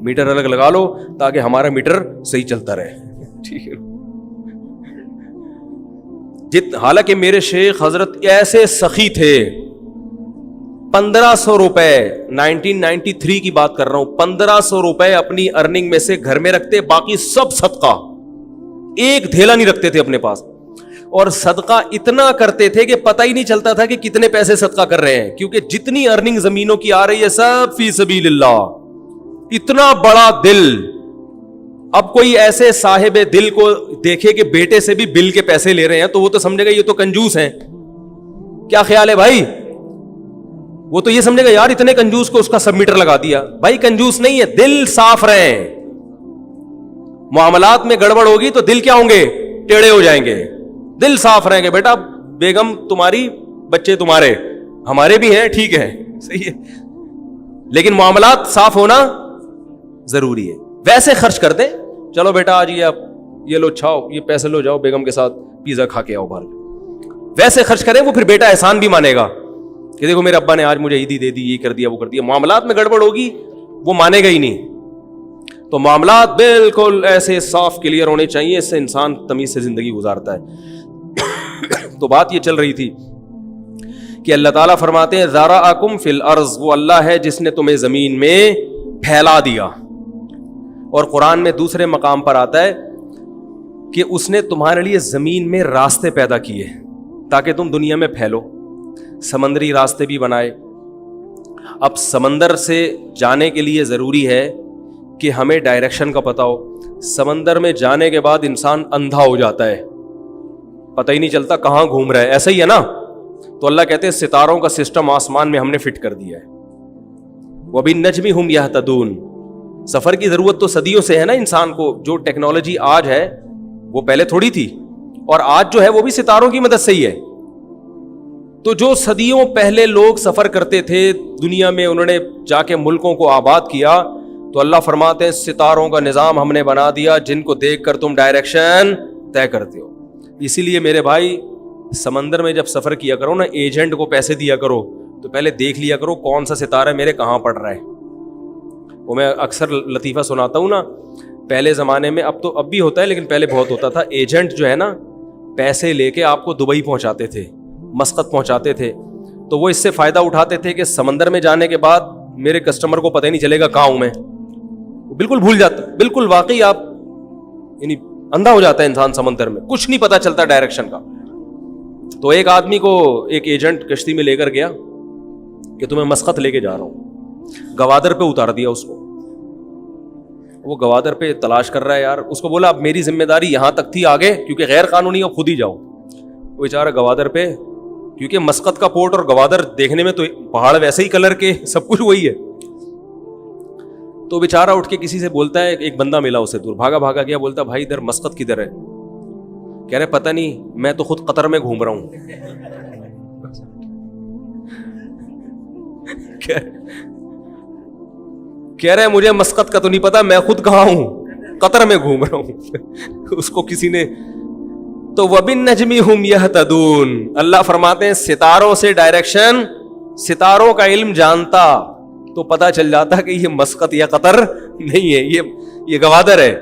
میٹر الگ لگا لو تاکہ ہمارا میٹر صحیح چلتا رہے. ٹھیک ہے. حالانکہ میرے شیخ حضرت ایسے سخی تھے، 1500 روپے 1993 کی بات کر رہا ہوں، 1500 روپے اپنی ارننگ میں سے گھر میں رکھتے، باقی سب صدقہ، ایک دھیلا نہیں رکھتے تھے اپنے پاس. اور صدقہ اتنا کرتے تھے کہ پتہ ہی نہیں چلتا تھا کہ کتنے پیسے صدقہ کر رہے ہیں، کیونکہ جتنی ارننگ زمینوں کی آ رہی ہے سب فی سبیل اللہ. اتنا بڑا دل. اب کوئی ایسے صاحب دل کو دیکھے کہ بیٹے سے بھی بل کے پیسے لے رہے ہیں تو وہ تو سمجھے گا یہ تو کنجوس ہیں. کیا خیال ہے بھائی؟ وہ تو یہ سمجھے گا یار اتنے کنجوس کو اس کا سب میٹر لگا دیا. بھائی کنجوس نہیں ہے، دل صاف رہے. معاملات میں گڑبڑ ہوگی تو دل کیا ہوں گے؟ ٹیڑے ہو جائیں گے. دل صاف رہیں گے. بیٹا بیگم تمہاری، بچے تمہارے، ہمارے بھی ہیں ٹھیک ہے صحیح ہے، لیکن معاملات صاف ہونا ضروری ہے. ویسے خرچ کر دیں، چلو بیٹا آج یہ لو چھاؤ، یہ پیسے لو، جاؤ بیگم کے ساتھ پیزا کھا کے آؤ باہر. ویسے خرچ کریں، وہ پھر بیٹا احسان بھی مانے گا کہ دیکھو میرے ابا نے آج مجھے عیدی دے دی، یہ کر دیا وہ کر دیا. معاملات میں گڑبڑ ہوگی وہ مانے گا ہی نہیں. تو معاملات بالکل ایسے صاف کلیئر ہونے چاہیے، اس سے انسان تمیز سے زندگی گزارتا ہے. تو بات یہ چل رہی تھی کہ اللہ تعالیٰ فرماتے ہیں ذرأکم فی الارض، وہ اللہ ہے جس نے تمہیں زمین میں پھیلا دیا. اور قرآن میں دوسرے مقام پر آتا ہے کہ اس نے تمہارے لیے زمین میں راستے پیدا کیے تاکہ تم دنیا میں پھیلو. سمندری راستے بھی بنائے. اب سمندر سے جانے کے لیے ضروری ہے کہ ہمیں ڈائریکشن کا پتہ ہو. سمندر میں جانے کے بعد انسان اندھا ہو جاتا ہے، پتہ ہی نہیں چلتا کہاں گھوم رہا ہے. ایسا ہی ہے نا. تو اللہ کہتے ہیں ستاروں کا سسٹم آسمان میں ہم نے فٹ کر دیا ہے. وَبِالنَّجْمِ هُمْ يَهْتَدُونَ. سفر کی ضرورت تو صدیوں سے ہے نا انسان کو. جو ٹیکنالوجی آج ہے وہ پہلے تھوڑی تھی، اور آج جو ہے وہ بھی ستاروں کی مدد سے ہی ہے. تو جو صدیوں پہلے لوگ سفر کرتے تھے دنیا میں، انہوں نے جا کے ملکوں کو آباد کیا، تو اللہ فرماتے ہیں ستاروں کا نظام ہم نے بنا دیا جن کو دیکھ کر تم ڈائریکشن طے کرتے ہو. اسی لیے میرے بھائی سمندر میں جب سفر کیا کرو نا، ایجنٹ کو پیسے دیا کرو تو پہلے دیکھ لیا کرو کون سا ستارہ میرے کہاں پڑ رہا ہے. وہ میں اکثر لطیفہ سناتا ہوں نا، پہلے زمانے میں، اب بھی ہوتا ہے لیکن پہلے بہت ہوتا تھا، ایجنٹ جو ہے نا پیسے لے کے آپ کو دبئی پہنچاتے تھے، مسقط پہنچاتے تھے. تو وہ اس سے فائدہ اٹھاتے تھے کہ سمندر میں جانے کے بعد میرے کسٹمر کو پتہ ہی نہیں چلے گا کہاں ہوں میں، بالکل بھول جاتا. بالکل واقعی آپ یعنی اندھا ہو جاتا ہے انسان سمندر میں، کچھ نہیں پتا چلتا ڈائریکشن کا. تو ایک آدمی کو ایک ایجنٹ کشتی میں لے کر گیا کہ تمہیں مسقط لے کے جا رہا ہوں. گوادر پہ اتار دیا اس کو. وہ گوادر پہ تلاش کر رہا ہے یار. اس کو بولا اب میری ذمہ داری یہاں تک تھی، آگے کیونکہ غیر قانونی اب خود ہی جاؤ. وہ بیچارہ گوادر پہ، کیونکہ مسقط کا پورٹ اور گوادر دیکھنے میں تو پہاڑ ویسے ہی کلر کے سب کچھ وہی ہے. تو بیچارہ اٹھ کے کسی سے بولتا ہے، ایک بندہ ملا اسے دور، بھاگا گیا، بولتا بھائی ادھر مسقط کدھر ہے؟ کہہ رہے پتہ نہیں، میں تو خود قطر میں گھوم رہا ہوں. کہہ رہے مجھے مسقط کا تو نہیں پتا، میں خود کہاں ہوں، قطر میں گھوم رہا ہوں. اس کو کسی نے تو وَبِالنَّجْمِ هُمْ يَهْتَدُونَ. اللہ فرماتے ہیں ستاروں سے ڈائریکشن، ستاروں کا علم جانتا تو پتا چل جاتا کہ یہ مسقط یا قطر نہیں ہے، یہ گوادر ہے.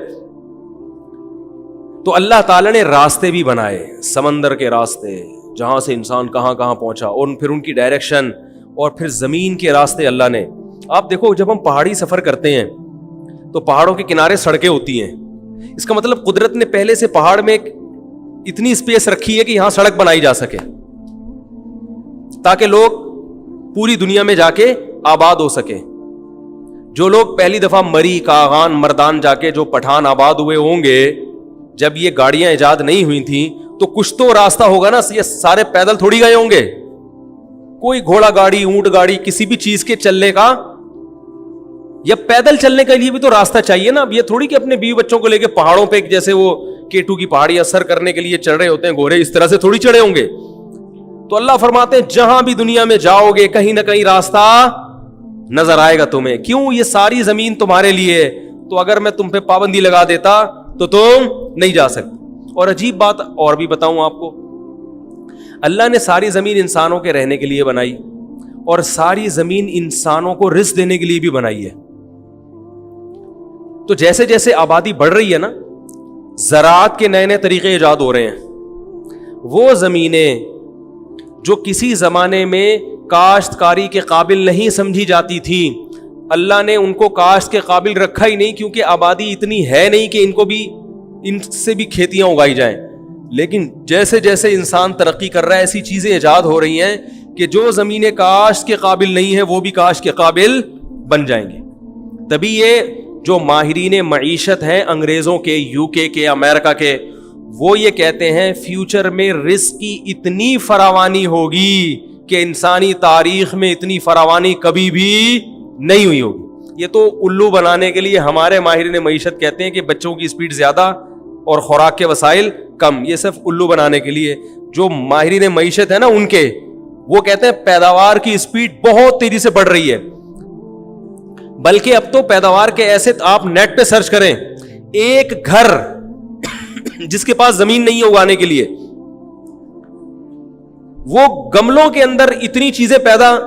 تو اللہ تعالیٰ نے راستے بھی بنائے، سمندر کے راستے، جہاں سے انسان کہاں کہاں پہنچا, اور پھر ان کی ڈائریکشن, اور پھر زمین کے راستے اللہ نے. آپ دیکھو جب ہم پہاڑی سفر کرتے ہیں تو پہاڑوں کے کنارے سڑکیں ہوتی ہیں, اس کا مطلب قدرت نے پہلے سے پہاڑ میں اتنی اسپیس رکھی ہے کہ یہاں سڑک بنائی جا سکے تاکہ لوگ پوری دنیا میں جا کے آباد ہو سکے. جو لوگ پہلی دفعہ مری, کاغان, مردان جا کے جو پٹھان آباد ہوئے ہوں گے, جب یہ گاڑیاں ایجاد نہیں ہوئی تھیں تو کچھ تو راستہ ہوگا نا, یہ سارے پیدل تھوڑی گئے ہوں گے. کوئی گھوڑا گاڑی, اونٹ گاڑی, کسی بھی چیز کے چلنے کا یا پیدل چلنے کے لیے بھی تو راستہ چاہیے نا. اب یہ تھوڑی کہ اپنے بیوی بچوں کو لے کے پہاڑوں پہ جیسے وہ K2 کی پہاڑی اثر کرنے کے لیے چڑھ رہے ہوتے ہیں گھوڑے, اس طرح سے تھوڑی چڑھے ہوں گے. تو اللہ فرماتے ہیں جہاں بھی دنیا میں جاؤ گے کہیں نہ کہیں راستہ نظر آئے گا تمہیں. کیوں؟ یہ ساری زمین تمہارے لیے, تو اگر میں تم پہ پابندی لگا دیتا تو تم نہیں جا سکتے. اور عجیب بات اور بھی بتاؤں آپ کو, اللہ نے ساری زمین انسانوں کے رہنے کے لیے بنائی, اور ساری زمین انسانوں کو رزق دینے کے لیے بھی بنائی ہے. تو جیسے جیسے آبادی بڑھ رہی ہے نا, زراعت کے نئے نئے طریقے ایجاد ہو رہے ہیں. وہ زمینیں جو کسی زمانے میں کاشتکاری کے قابل نہیں سمجھی جاتی تھی, اللہ نے ان کو کاشت کے قابل رکھا ہی نہیں, کیونکہ آبادی اتنی ہے نہیں کہ ان سے بھی کھیتیاں اگائی جائیں. لیکن جیسے جیسے انسان ترقی کر رہا ہے ایسی چیزیں ایجاد ہو رہی ہیں کہ جو زمینیں کاشت کے قابل نہیں ہیں وہ بھی کاشت کے قابل بن جائیں گے. تبھی یہ جو ماہرین معیشت ہیں انگریزوں کے, UK کے, امریکہ کے, وہ یہ کہتے ہیں فیوچر میں رزق کی اتنی فراوانی ہوگی کہ انسانی تاریخ میں اتنی فراوانی کبھی بھی نہیں ہوئی ہوگی. یہ تو الو بنانے کے لیے ہمارے ماہرین معیشت کہتے ہیں کہ بچوں کی اسپیڈ زیادہ اور خوراک کے وسائل کم, یہ صرف الو بنانے کے لیے. جو ماہرین معیشت ہے نا ان کے, وہ کہتے ہیں پیداوار کی اسپیڈ بہت تیزی سے بڑھ رہی ہے. بلکہ اب تو پیداوار کے ایسے, آپ نیٹ پہ سرچ کریں, ایک گھر جس کے پاس زمین نہیں ہے اگانے کے لیے, وہ گملوں کے اندر اتنی چیزیں پیدا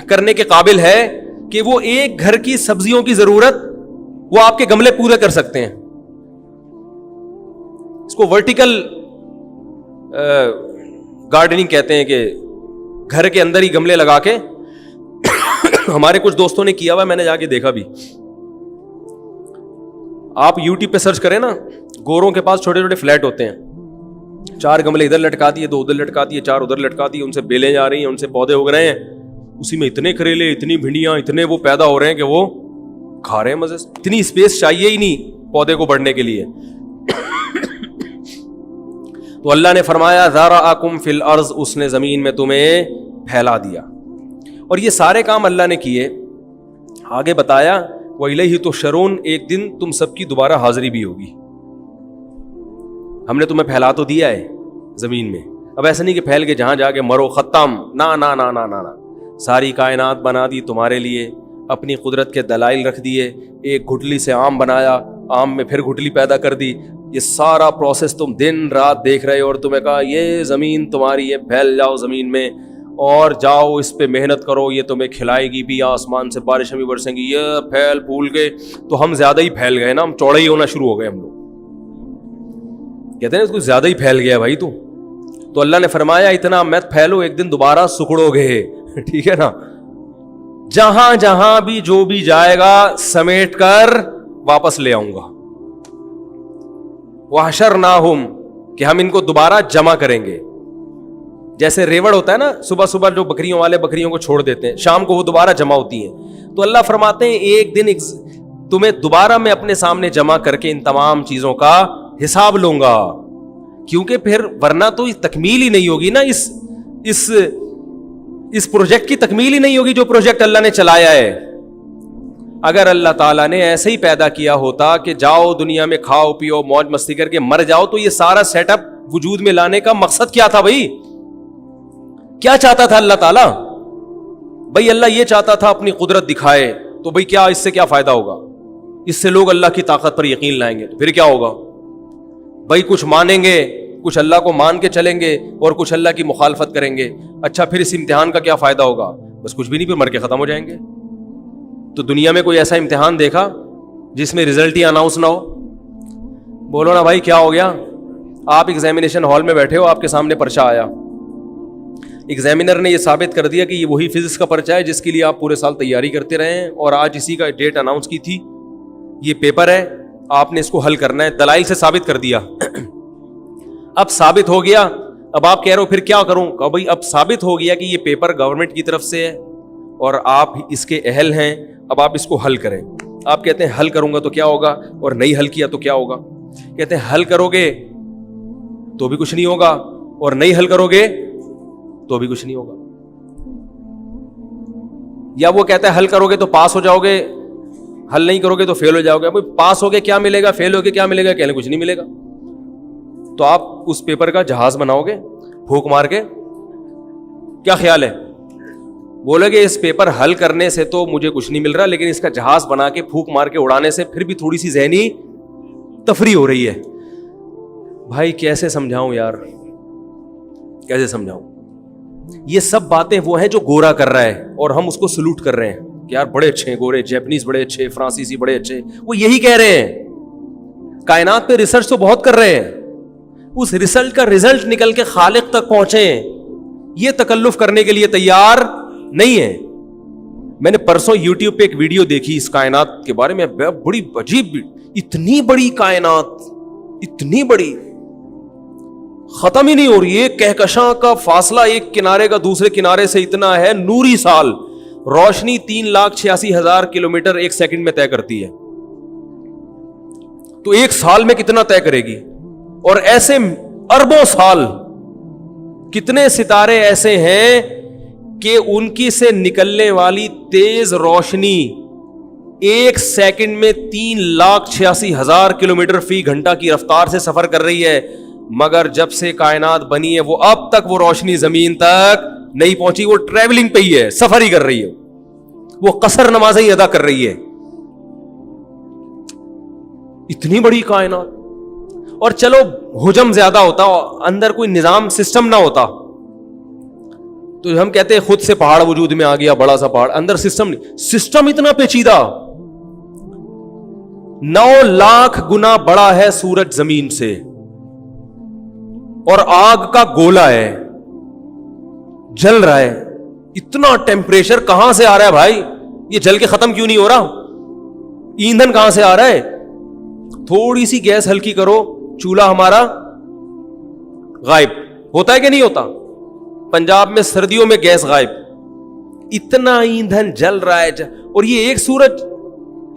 کرنے کے قابل ہے کہ وہ ایک گھر کی سبزیوں کی ضرورت وہ آپ کے گملے پورے کر سکتے ہیں. اس کو ورٹیکل گارڈننگ کہتے ہیں کہ گھر کے اندر ہی گملے لگا کے. ہمارے کچھ دوستوں نے کیا ہوا, میں نے جا کے دیکھا بھی. آپ یوٹیوب پہ سرچ کریں نا, گوروں کے پاس چھوٹے چھوٹے فلیٹ ہوتے ہیں, 4 گملے ادھر لٹکا دیے, 2 ادھر لٹکا دیے, 4 ادھر لٹکا دیے, ان سے بیلیں جا رہی ہیں, ان سے پودے اگ رہے ہیں, اسی میں اتنے کریلے, اتنی بھنڈیاں, اتنے وہ پیدا ہو رہے ہیں کہ وہ کھا رہے ہیں مزے سے. اتنی اسپیس چاہیے ہی نہیں پودے کو بڑھنے کے لیے. تو اللہ نے فرمایا ذرأکم فی الارض, اس نے زمین میں تمہیں پھیلا دیا. اور یہ سارے کام اللہ نے کیے. آگے بتایا وَإِلَيْهِ تُحْشَرُونَ, ایک دن تم سب کی دوبارہ حاضری بھی ہوگی. ہم نے تمہیں پھیلا تو دیا ہے زمین میں, اب ایسا نہیں کہ پھیل کے جہاں جا کے مرو ختم, نا نا نا نا نا, ساری کائنات بنا دی تمہارے لیے, اپنی قدرت کے دلائل رکھ دیے. ایک گھٹلی سے آم بنایا, آم میں پھر گھٹلی پیدا کر دی. یہ سارا پروسیس تم دن رات دیکھ رہے ہو, اور تمہیں کہا یہ زمین تمہاری ہے, پھیل جاؤ زمین میں اور جاؤ اس پہ محنت کرو, یہ تمہیں کھلائے گی بھی, آسمان سے بارشیں بھی برسیں گی. یہ پھیل پھول کے تو ہم زیادہ ہی پھیل گئے نا, ہم چوڑے ہی ہونا شروع ہو گئے. ہم لوگ کہتے ہیں اس کو زیادہ ہی پھیل گیا بھائی تو اللہ نے فرمایا اتنا مت پھیلو, ایک دن دوبارہ سکڑو گے. ٹھیک ہے نا, جہاں جہاں بھی جو بھی جائے گا سمیٹ کر واپس لے آؤں گا. وَحَشَرْنَاهُمْ, کہ ہم ان کو دوبارہ جمع کریں گے. جیسے ریوڑ ہوتا ہے نا, صبح صبح جو بکریوں والے بکریوں کو چھوڑ دیتے ہیں, شام کو وہ دوبارہ جمع ہوتی ہیں. تو اللہ فرماتے ہیں ایک دن تمہیں دوبارہ میں اپنے سامنے جمع کر کے ان تمام چیزوں کا حساب لوں گا, کیونکہ پھر ورنہ تو تکمیل ہی نہیں ہوگی نا, اس پروجیکٹ کی تکمیل ہی نہیں ہوگی جو پروجیکٹ اللہ نے چلایا ہے. اگر اللہ تعالیٰ نے ایسے ہی پیدا کیا ہوتا کہ جاؤ دنیا میں کھاؤ پیو موج مستی کر کے مر جاؤ, تو یہ سارا سیٹ اپ وجود میں لانے کا مقصد کیا تھا بھائی؟ کیا چاہتا تھا اللہ تعالیٰ؟ بھائی اللہ یہ چاہتا تھا اپنی قدرت دکھائے, تو بھائی کیا اس سے کیا فائدہ ہوگا؟ اس سے لوگ اللہ کی طاقت پر یقین لائیں گے, تو پھر کیا ہوگا بھائی؟ کچھ مانیں گے, کچھ اللہ کو مان کے چلیں گے, اور کچھ اللہ کی مخالفت کریں گے. اچھا پھر اس امتحان کا کیا فائدہ ہوگا؟ بس کچھ بھی نہیں, پھر مر کے ختم ہو جائیں گے. تو دنیا میں کوئی ایسا امتحان دیکھا جس میں رزلٹ ہی اناؤنس نہ ہو؟ بولو نا بھائی کیا ہو گیا؟ آپ ایگزامینیشن ہال میں بیٹھے ہو, آپ کے سامنے پرچہ آیا, ایگزامینر نے یہ ثابت کر دیا کہ یہ وہی فزکس کا پرچہ ہے جس کے لیے آپ پورے سال تیاری کرتے رہے ہیں, اور آج اسی کا ڈیٹ اناؤنس کی تھی, یہ پیپر ہے, آپ نے اس کو حل کرنا ہے. دلائل سے ثابت کر دیا. اب ثابت ہو گیا, اب آپ کہہ رہے ہو پھر کیا کروں؟ کہ بھائی اب ثابت ہو گیا کہ یہ پیپر گورنمنٹ کی طرف سے ہے اور آپ اس کے اہل ہیں, اب آپ اس کو حل کریں. آپ کہتے ہیں حل کروں گا تو کیا ہوگا, اور نہیں حل کیا تو کیا ہوگا؟ کہتے ہیں حل کرو گے تو بھی کچھ نہیں ہوگا, اور نہیں حل کرو گے تو بھی کچھ نہیں ہوگا. یا وہ کہتا ہے حل کرو گے تو پاس ہو جاؤ گے, حل نہیں کرو گے تو فیل ہو جاؤ گے. پاس ہو گے کیا ملے گا, فیل ہو گے کیا ملے گا؟ کہنے کچھ نہیں ملے گا. تو آپ اس پیپر کا جہاز بناؤ گے پھونک مار کے, کیا خیال ہے؟ بولے گے اس پیپر حل کرنے سے تو مجھے کچھ نہیں مل رہا, لیکن اس کا جہاز بنا کے پھونک مار کے اڑانے سے پھر بھی تھوڑی سی ذہنی تفریح ہو رہی ہے. بھائی کیسے سمجھاؤں یار, کیسے سمجھاؤں؟ یہ سب باتیں وہ ہیں جو گورا کر رہا ہے اور ہم اس کو سلوٹ کر رہے ہیں کہ یار بڑے اچھے ہیں گورے, جیپنیز بڑے اچھے, فرانسیسی بڑے اچھے. وہ یہی کہہ رہے ہیں, کائنات پہ ریسرچ تو بہت کر رہے ہیں, اس ریسرچ کا ریزلٹ نکل کے خالق تک پہنچے, یہ تکلف کرنے کے لیے تیار نہیں ہے. میں نے پرسوں یوٹیوب پہ ایک ویڈیو دیکھی اس کائنات کے بارے میں, بڑی عجیب, اتنی بڑی کائنات, اتنی بڑی, ختم ہی نہیں ہو رہی. ایک کہکشاں کا فاصلہ ایک کنارے کا دوسرے کنارے سے اتنا ہے نوری سال. روشنی 3,86,000 کلومیٹر ایک سیکنڈ میں طے کرتی ہے, تو ایک سال میں کتنا طے کرے گی؟ اور ایسے اربوں سال کتنے ستارے ایسے ہیں کہ ان کی سے نکلنے والی تیز روشنی ایک سیکنڈ میں 3,86,000 کلومیٹر فی گھنٹہ کی رفتار سے سفر کر رہی ہے, مگر جب سے کائنات بنی ہے وہ اب تک وہ روشنی زمین تک نہیں پہنچی. وہ ٹریولنگ پہ ہی ہے, سفر ہی کر رہی ہے, وہ قصر نمازیں ہی ادا کر رہی ہے. اتنی بڑی کائنات. اور چلو حجم زیادہ ہوتا, اندر کوئی نظام سسٹم نہ ہوتا تو ہم کہتے ہیں خود سے پہاڑ وجود میں آ گیا, بڑا سا پہاڑ, اندر سسٹم نہیں. سسٹم اتنا پیچیدہ, 9 لاکھ گنا بڑا ہے سورج زمین سے, اور آگ کا گولا ہے, جل رہا ہے. اتنا ٹیمپریچر کہاں سے آ رہا ہے بھائی؟ یہ جل کے ختم کیوں نہیں ہو رہا؟ ایندھن کہاں سے آ رہا ہے؟ تھوڑی سی گیس ہلکی کرو, چولہا ہمارا غائب ہوتا ہے کہ نہیں ہوتا؟ پنجاب میں سردیوں میں گیس غائب, اتنا ایندھن جل رہا ہے. اور یہ ایک سورج,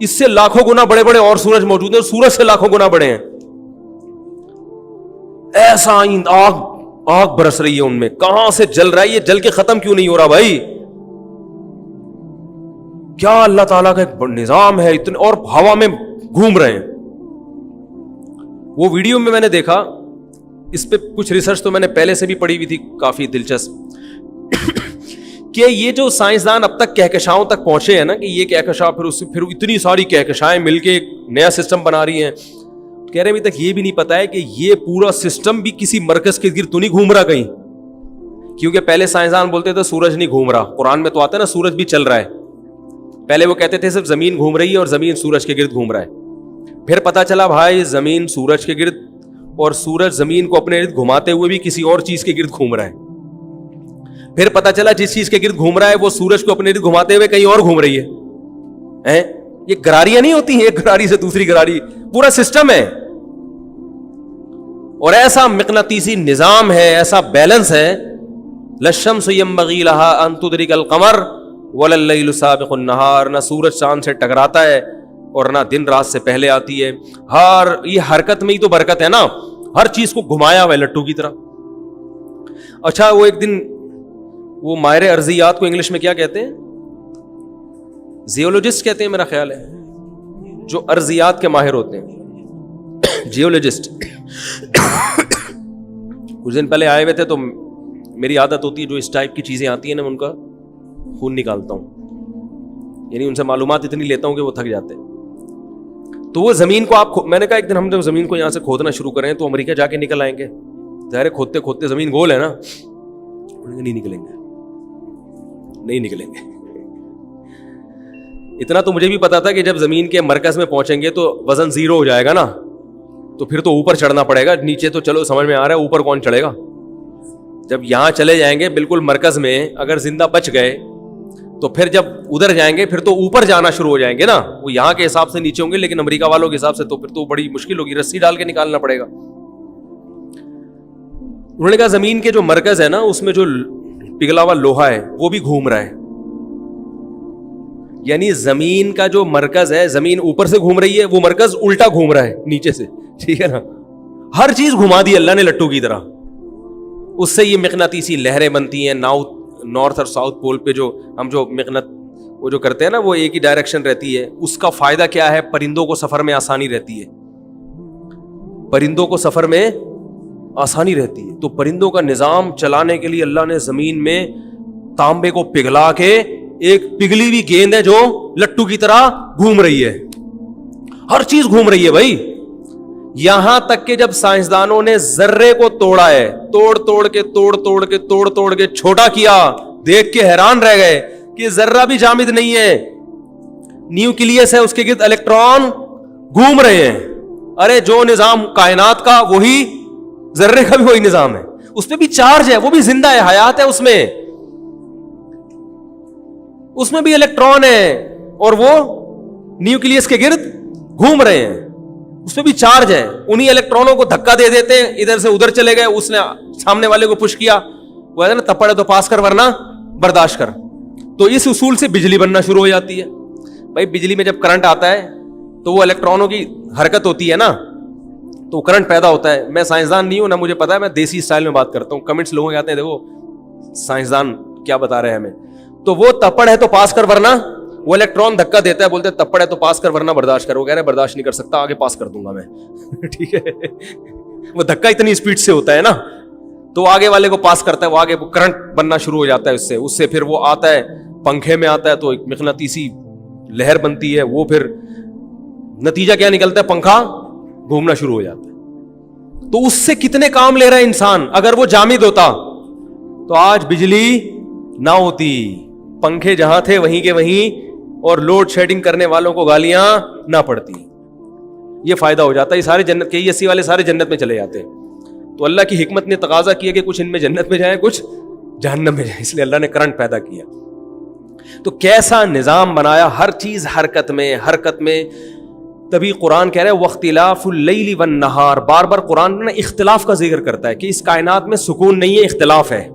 اس سے لاکھوں گنا بڑے بڑے اور سورج موجود ہیں, سورج سے لاکھوں گنا بڑے ہیں. ایسا آگ برس رہی ہے ان میں, کہاں سے جل رہا ہے؟ یہ جل کے ختم کیوں نہیں ہو رہا بھائی؟ کیا اللہ تعالیٰ کا ایک نظام ہے اتنے, اور ہوا میں گھوم رہے ہیں. وہ ویڈیو میں نے دیکھا, اس پہ کچھ ریسرچ تو میں نے پہلے سے بھی پڑھی ہوئی تھی کافی دلچسپ, کہ یہ جو سائنسدان اب تک کہکشاؤں تک پہنچے ہیں نا, کہ یہ کہکشاں پھر اتنی ساری کہکشائیں مل کے ایک نیا سسٹم بنا رہی ہیں, کہہ رہے ابھی تک یہ بھی نہیں پتا ہے کہ یہ پورا سسٹم بھی کسی مرکز کے گرد تو نہیں گھوم رہا کہیں. کیونکہ پہلے سائنسدان بولتے تھے سورج نہیں گھوم رہا, قرآن میں تو آتا ہے نا سورج بھی چل رہا ہے. پہلے وہ کہتے تھے صرف زمین گھوم رہی ہے اور زمین سورج کے گرد گھوم رہا ہے. پھر پتا چلا بھائی زمین سورج کے گرد, اور سورج زمین کو اپنے گرد گھماتے ہوئے بھی کسی اور چیز کے گرد گھوم رہا ہے. پھر پتا چلا جس چیز کے گرد گھوم رہا ہے وہ سورج کو اپنے گرد گھماتے ہوئے کہیں اور گھوم رہی ہے. یہ گراریاں نہیں ہوتی ہیں, ایک گراری سے دوسری گراری, پورا سسٹم ہے. اور ایسا مقناطیسی نظام ہے, ایسا بیلنس ہے, للشمس ينبغي لها ان تدرك القمر ولا الليل سابق النهار, نہ سورج چاند سے ٹکراتا ہے اور نہ دن رات سے پہلے آتی ہے. یہ حرکت میں ہی تو برکت ہے نا, ہر چیز کو گھمایا ہوا ہے لٹو کی طرح. اچھا وہ ایک دن وہ ماہر ارضیات کو انگلش میں کیا کہتے ہیں؟ زیولوجسٹ کہتے ہیں میرا خیال ہے, جو ارضیات کے ماہر ہوتے ہیں, جیولوجسٹ. کچھ دن پہلے آئے ہوئے تھے تو میری عادت ہوتی ہے جو اس ٹائپ کی چیزیں آتی ہیں نا ان کا خون نکالتا ہوں, یعنی ان سے معلومات اتنی لیتا ہوں کہ وہ تھک جاتے ہیں. تو وہ زمین کو آپ, میں نے کہا ایک دن ہم جب زمین کو یہاں سے کھودنا شروع کریں تو امریکہ جا کے نکل آئیں گے. ظاہر کھودتے کھودتے زمین گول ہے نا, نہیں نکلیں گے, نہیں نکلیں گے. اتنا تو مجھے بھی پتا تھا کہ جب زمین کے مرکز میں پہنچیں گے تو وزن 0 ہو جائے گا نا, تو پھر تو اوپر چڑھنا پڑے گا. نیچے تو چلو سمجھ میں آ رہا ہے, اوپر کون چڑھے گا؟ جب یہاں چلے جائیں گے بالکل مرکز میں اگر زندہ بچ گئے تو پھر جب ادھر جائیں گے پھر تو اوپر جانا شروع ہو جائیں گے نا. وہ یہاں کے حساب سے نیچے ہوں گے لیکن امریکہ والوں کے حساب سے تو پھر تو بڑی مشکل ہوگی, رسی ڈال کے نکالنا پڑے گا. انہوں نے کہا زمین کے جو مرکز ہے نا اس میں جو پگھلا ہوا لوہا ہے وہ بھی گھوم رہا ہے. یعنی زمین کا جو مرکز ہے, زمین اوپر سے گھوم رہی ہے, وہ مرکز الٹا گھوم رہا ہے نیچے سے. ٹھیک ہے نا, ہر چیز گھما دی اللہ نے لٹو کی طرح. اس سے یہ مقناطیسی لہریں بنتی ہیں. نارتھ اور ساؤتھ پول پہ جو ہم جو وہ جو کرتے ہیں نا وہ ایک ہی ڈائریکشن رہتی ہے. اس کا فائدہ کیا ہے؟ پرندوں کو سفر میں آسانی رہتی ہے. پرندوں کو سفر میں آسانی رہتی ہے. تو پرندوں کا نظام چلانے کے لیے اللہ نے زمین میں تانبے کو پگھلا کے ایک پگھلی ہوئی گیند ہے جو لٹو کی طرح گھوم رہی ہے. ہر چیز گھوم رہی ہے بھائی. یہاں تک کہ جب سائنسدانوں نے ذرے کو توڑا ہے, توڑ کے چھوٹا کیا, دیکھ کے حیران رہ گئے کہ ذرہ بھی جامد نہیں ہے, نیوکلیس ہے, اس کے گرد الیکٹران گھوم رہے ہیں. ارے جو نظام کائنات کا وہی ذرے کا بھی وہی نظام ہے. اس پہ بھی چارج ہے, وہ بھی زندہ ہے, حیات ہے اس میں بھی الیکٹران ہے اور وہ نیوکلیس کے گرد گھوم رہے ہیں. اس پہ بھی چارج ہے. انہی الیکٹرانوں کو دھکا دے دیتے ہیں, ادھر سے ادھر چلے گئے, اس نے سامنے والے کو پش کیا, وہ ہے نا تپڑ ہے تو پاس کر ورنہ برداشت کر. تو اس اصول سے بجلی بننا شروع ہو جاتی ہے. بھائی بجلی میں جب کرنٹ آتا ہے تو وہ الیکٹرانوں کی حرکت ہوتی ہے نا, تو کرنٹ پیدا ہوتا ہے. میں سائنسدان نہیں ہوں نہ مجھے پتا ہے, میں دیسی اسٹائل میں بات کرتا ہوں. کمنٹس لوگوں کے آتے ہیں دیکھو سائنسدان کیا بتا رہے ہیں ہمیں. تو وہ تپڑ ہے تو پاس کر ورنہ, وہ الیکٹران دھکا دیتا ہے, بولتے ہیں تپڑ ہے تو پاس کر ورنہ برداشت کر. وہ کہہ رہے برداشت نہیں کر سکتا, آگے پاس کر دوں گا میں. ٹھیک ہے, وہ دھکا اتنی اسپیڈ سے ہوتا ہے نا, تو آگے والے کو پاس کرتا ہے, وہ آگے کرنٹ بننا شروع ہو جاتا ہے. اس سے پھر وہ آتا ہے پنکھے میں آتا ہے تو ایک مقناطیسی لہر بنتی ہے. وہ پھر نتیجہ کیا نکلتا ہے؟ پنکھا گھومنا شروع ہو جاتا ہے. تو اس سے کتنے کام لے رہا ہے انسان. اگر وہ جامد ہوتا تو آج بجلی نہ ہوتی, پنکھے جہاں تھے وہیں کے وہیں, اور لوڈ شیڈنگ کرنے والوں کو گالیاں نہ پڑتی. یہ فائدہ ہو جاتا ہے. یہ سارے جنت کے 80 والے سارے جنت میں چلے جاتے ہیں. تو اللہ کی حکمت نے تقاضا کیا کہ کچھ ان میں جنت میں جائیں, کچھ جہنم میں جائیں, اس لیے اللہ نے کرنٹ پیدا کیا. تو کیسا نظام بنایا, ہر چیز حرکت میں. تبھی قرآن کہہ رہا ہے واختلاف اللیل والنہار. بار بار قرآن نے اختلاف کا ذکر کرتا ہے کہ اس کائنات میں سکون نہیں ہے, اختلاف ہے.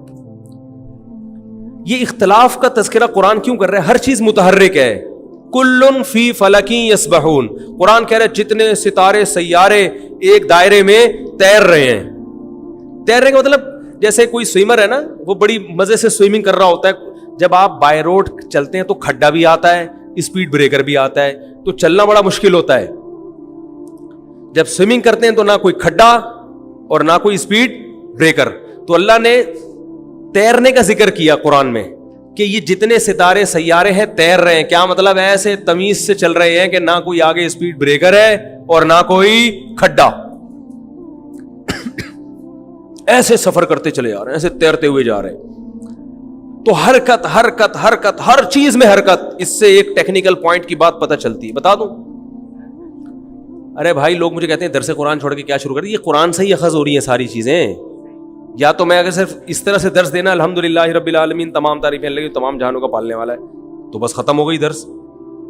یہ اختلاف کا تذکرہ قرآن کیوں کر رہا ہے؟ ہر چیز متحرک ہے. کل فی فلک یسبحون. قرآن کہہ رہا ہے جتنے ستارے سیارے ایک دائرے میں تیر رہے ہیں. تیرنے کا مطلب جیسے کوئی سوئمر ہے نا, وہ بڑی مزے سے سوئمنگ کر رہا ہوتا ہے. جب آپ بائی روڈ چلتے ہیں تو کھڈا بھی آتا ہے, اسپیڈ بریکر بھی آتا ہے, تو چلنا بڑا مشکل ہوتا ہے. جب سوئمنگ کرتے ہیں تو نہ کوئی کھڈا اور نہ کوئی اسپیڈ بریکر. تو اللہ نے تیرنے کا ذکر کیا قرآن میں کہ یہ جتنے ستارے سیارے ہیں تیر رہے ہیں. کیا مطلب؟ ایسے تمیز سے چل رہے ہیں کہ نہ کوئی آگے اسپیڈ بریکر ہے اور نہ کوئی کھڈا. ایسے سفر کرتے چلے جا رہے ہیں, ایسے تیرتے ہوئے جا رہے ہیں. تو حرکت ہر چیز میں حرکت. اس سے ایک ٹیکنیکل پوائنٹ کی بات پتہ چلتی ہے, بتا دوں. ارے بھائی لوگ مجھے کہتے ہیں درس قرآن چھوڑ کے کیا شروع کر دی. یہ قرآن سے ہی اخذ ہو رہی ہیں ساری چیزیں. یا تو میں اگر صرف اس طرح سے درس دینا الحمدللہ رب العالمین, تمام تعریفیں اللہ کی, تمام جہانوں کا پالنے والا ہے, تو بس ختم ہو گئی درس.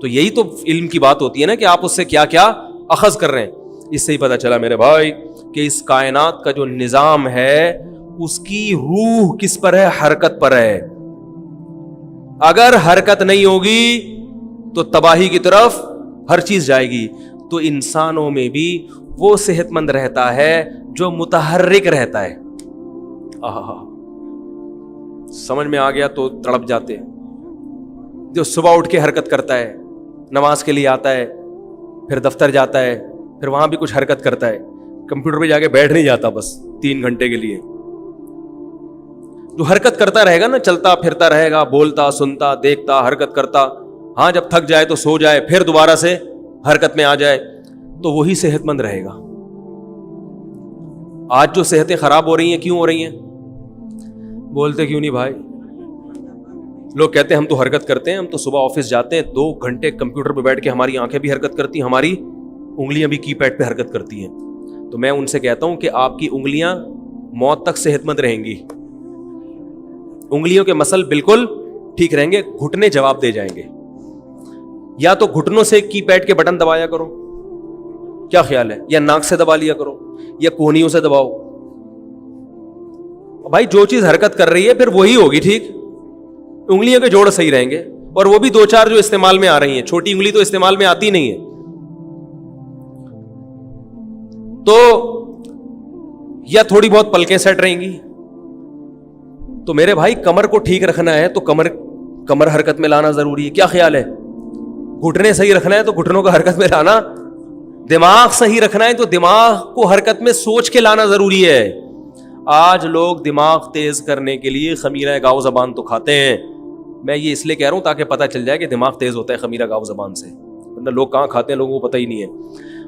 تو یہی تو علم کی بات ہوتی ہے نا کہ آپ اس سے کیا کیا اخذ کر رہے ہیں. اس سے ہی پتہ چلا میرے بھائی کہ اس کائنات کا جو نظام ہے اس کی روح کس پر ہے؟ حرکت پر ہے. اگر حرکت نہیں ہوگی تو تباہی کی طرف ہر چیز جائے گی. تو انسانوں میں بھی وہ صحت مند رہتا ہے جو متحرک رہتا ہے. سمجھ میں آ گیا تو تڑپ جاتے ہیں. جو صبح اٹھ کے حرکت کرتا ہے, نماز کے لیے آتا ہے, پھر دفتر جاتا ہے, پھر وہاں بھی کچھ حرکت کرتا ہے, کمپیوٹر پہ جا کے بیٹھ نہیں جاتا بس 3 گھنٹے کے لیے. جو حرکت کرتا رہے گا نا, چلتا پھرتا رہے گا, بولتا سنتا دیکھتا حرکت کرتا, ہاں جب تھک جائے تو سو جائے, پھر دوبارہ سے حرکت میں آ جائے, تو وہی صحت مند رہے گا. آج جو صحتیں خراب ہو رہی ہیں, کیوں ہو رہی ہیں؟ بولتے کیوں نہیں بھائی؟ لوگ کہتے ہیں ہم تو حرکت کرتے ہیں, ہم تو صبح آفس جاتے ہیں 2 گھنٹے کمپیوٹر پہ بیٹھ کے ہماری آنکھیں بھی حرکت کرتی ہیں, ہماری انگلیاں بھی کی پیڈ پہ حرکت کرتی ہیں. تو میں ان سے کہتا ہوں کہ آپ کی انگلیاں موت تک صحت مند رہیں گی, انگلیوں کے مسل بالکل ٹھیک رہیں گے, گھٹنے جواب دے جائیں گے. یا تو گھٹنوں سے کی پیڈ کے بٹن دبایا کرو, کیا خیال ہے, یا ناک سے دبا لیا کرو, یا کونیوں سے دباؤ. بھائی جو چیز حرکت کر رہی ہے پھر وہی ہوگی ٹھیک. انگلیوں کے جوڑ صحیح رہیں گے, اور وہ بھی 2-4 جو استعمال میں آ رہی ہیں. چھوٹی انگلی تو استعمال میں آتی نہیں ہے. تو یا تھوڑی بہت پلکیں سیٹ رہیں گی. تو میرے بھائی کمر کو ٹھیک رکھنا ہے تو کمر حرکت میں لانا ضروری ہے. کیا خیال ہے؟ گھٹنے صحیح رکھنا ہے تو گھٹنوں کو حرکت میں لانا. دماغ صحیح رکھنا ہے تو دماغ کو حرکت میں سوچ کے لانا ضروری ہے. آج لوگ دماغ تیز کرنے کے لیے خمیرہ گاؤ زبان تو کھاتے ہیں. میں یہ اس لیے کہہ رہا ہوں تاکہ پتہ چل جائے کہ دماغ تیز ہوتا ہے خمیرہ گاؤ زبان سے, ورنہ لوگ کہاں کھاتے ہیں لوگوں کو پتہ ہی نہیں ہے.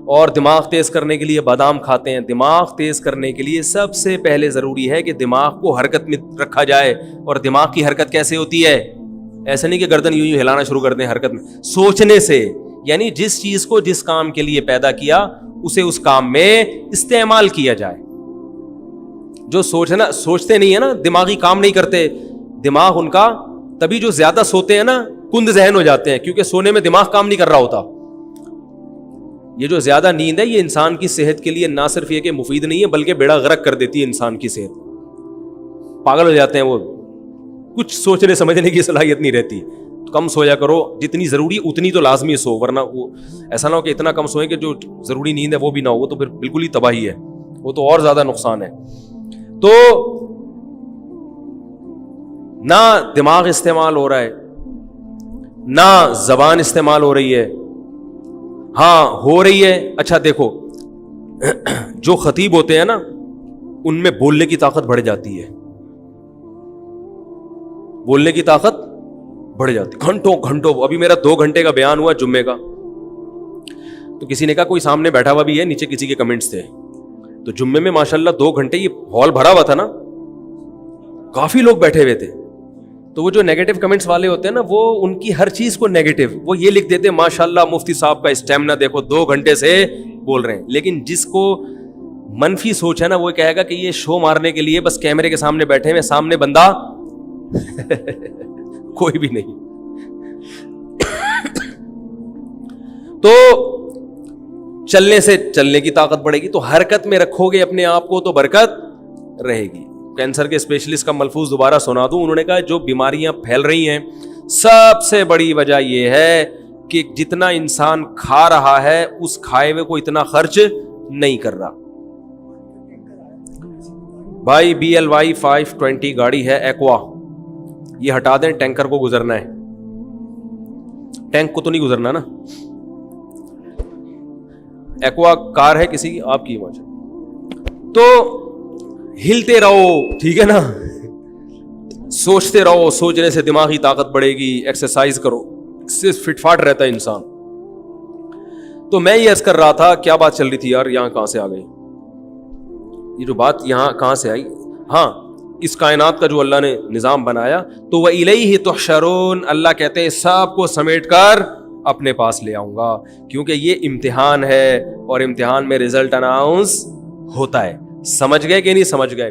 اور دماغ تیز کرنے کے لیے بادام کھاتے ہیں. دماغ تیز کرنے کے لیے سب سے پہلے ضروری ہے کہ دماغ کو حرکت میں رکھا جائے. اور دماغ کی حرکت کیسے ہوتی ہے؟ ایسا نہیں کہ گردن یوں ہلانا شروع کر دیں حرکت میں, سوچنے سے. یعنی جس چیز کو جس کام کے لیے پیدا کیا اسے اس کام میں استعمال کیا جائے. جو سوچتے نہیں ہے نا, دماغی کام نہیں کرتے, دماغ ان کا تبھی جو زیادہ سوتے ہیں نا کند ذہن ہو جاتے ہیں, کیونکہ سونے میں دماغ کام نہیں کر رہا ہوتا. یہ جو زیادہ نیند ہے یہ انسان کی صحت کے لیے نہ صرف یہ کہ مفید نہیں ہے بلکہ بیڑا غرق کر دیتی ہے انسان کی صحت. پاگل ہو جاتے ہیں وہ, کچھ سوچنے سمجھنے کی صلاحیت نہیں رہتی. کم سویا کرو, جتنی ضروری اتنی تو لازمی سو, ورنہ وہ ایسا نہ ہو کہ اتنا کم سوئیں کہ جو ضروری نیند ہے وہ بھی نہ ہو, وہ تو پھر بالکل ہی تباہی ہے, وہ تو اور زیادہ نقصان ہے. تو نہ دماغ استعمال ہو رہا ہے نہ زبان استعمال ہو رہی ہے. ہاں ہو رہی ہے. اچھا دیکھو, جو خطیب ہوتے ہیں نا ان میں بولنے کی طاقت بڑھ جاتی ہے, بولنے کی طاقت بڑھ جاتی گھنٹوں. ابھی میرا 2 گھنٹے کا بیان ہوا جمعے کا, تو کسی نے کہا کوئی سامنے بیٹھا ہوا بھی ہے, نیچے کسی کے کمنٹس تھے, تو جمعے میں ماشاءاللہ 2 گھنٹے یہ ہال بھرا ہوا تھا نا, کافی لوگ بیٹھے ہوئے تھے. تو وہ جو نیگیٹو کمنٹس والے ہوتے ہیں نا وہ ان کی ہر چیز کو نیگیٹو, وہ یہ لکھ دیتے ہیں ماشاءاللہ مفتی صاحب کا اسٹیمنا دیکھو 2 گھنٹے سے بول رہے ہیں. لیکن جس کو منفی سوچ ہے نا وہ کہے گا کہ یہ شو مارنے کے لیے بس کیمرے کے سامنے بیٹھے ہیں, سامنے بندہ کوئی بھی نہیں. تو چلنے کی طاقت بڑھے گی, تو حرکت میں رکھو گے اپنے آپ کو تو برکت رہے گی. کینسر کے اسپیشلسٹ کا ملفوظ دوبارہ سنا دوں, انہوں نے کہا جو بیماریاں پھیل رہی ہیں سب سے بڑی وجہ یہ ہے کہ جتنا انسان کھا رہا ہے اس کھائے ہوئے کو اتنا خرچ نہیں کر رہا. بھائی BLY 520 گاڑی ہے ایکوا, یہ ہٹا دیں, ٹینکر کو گزرنا ہے, ٹینک کو تو نہیں گزرنا نا. ایکوا کار ہے کسی کی, آپ کی وجہ تو ہلتے رہو, ٹھیک ہے نا, سوچتے رہو, سوچنے سے دماغی طاقت بڑھے گی. ایکسرسائز کرو, اس سے فٹ فاٹ رہتا ہے انسان. تو میں یہ عرض کر رہا تھا, کیا بات چل رہی تھی یار, یہاں کہاں سے آ گئی یہ جو بات, یہاں کہاں سے آئی. ہاں, اس کائنات کا جو اللہ نے نظام بنایا تو وَإِلَيْهِ تُحْشَرُونَ, اللہ کہتے ہیں سب کو سمیٹ کر اپنے پاس لے آؤں گا, کیونکہ یہ امتحان ہے اور امتحان میں رزلٹ اناؤنس ہوتا ہے. سمجھ گئے کہ نہیں سمجھ گئے؟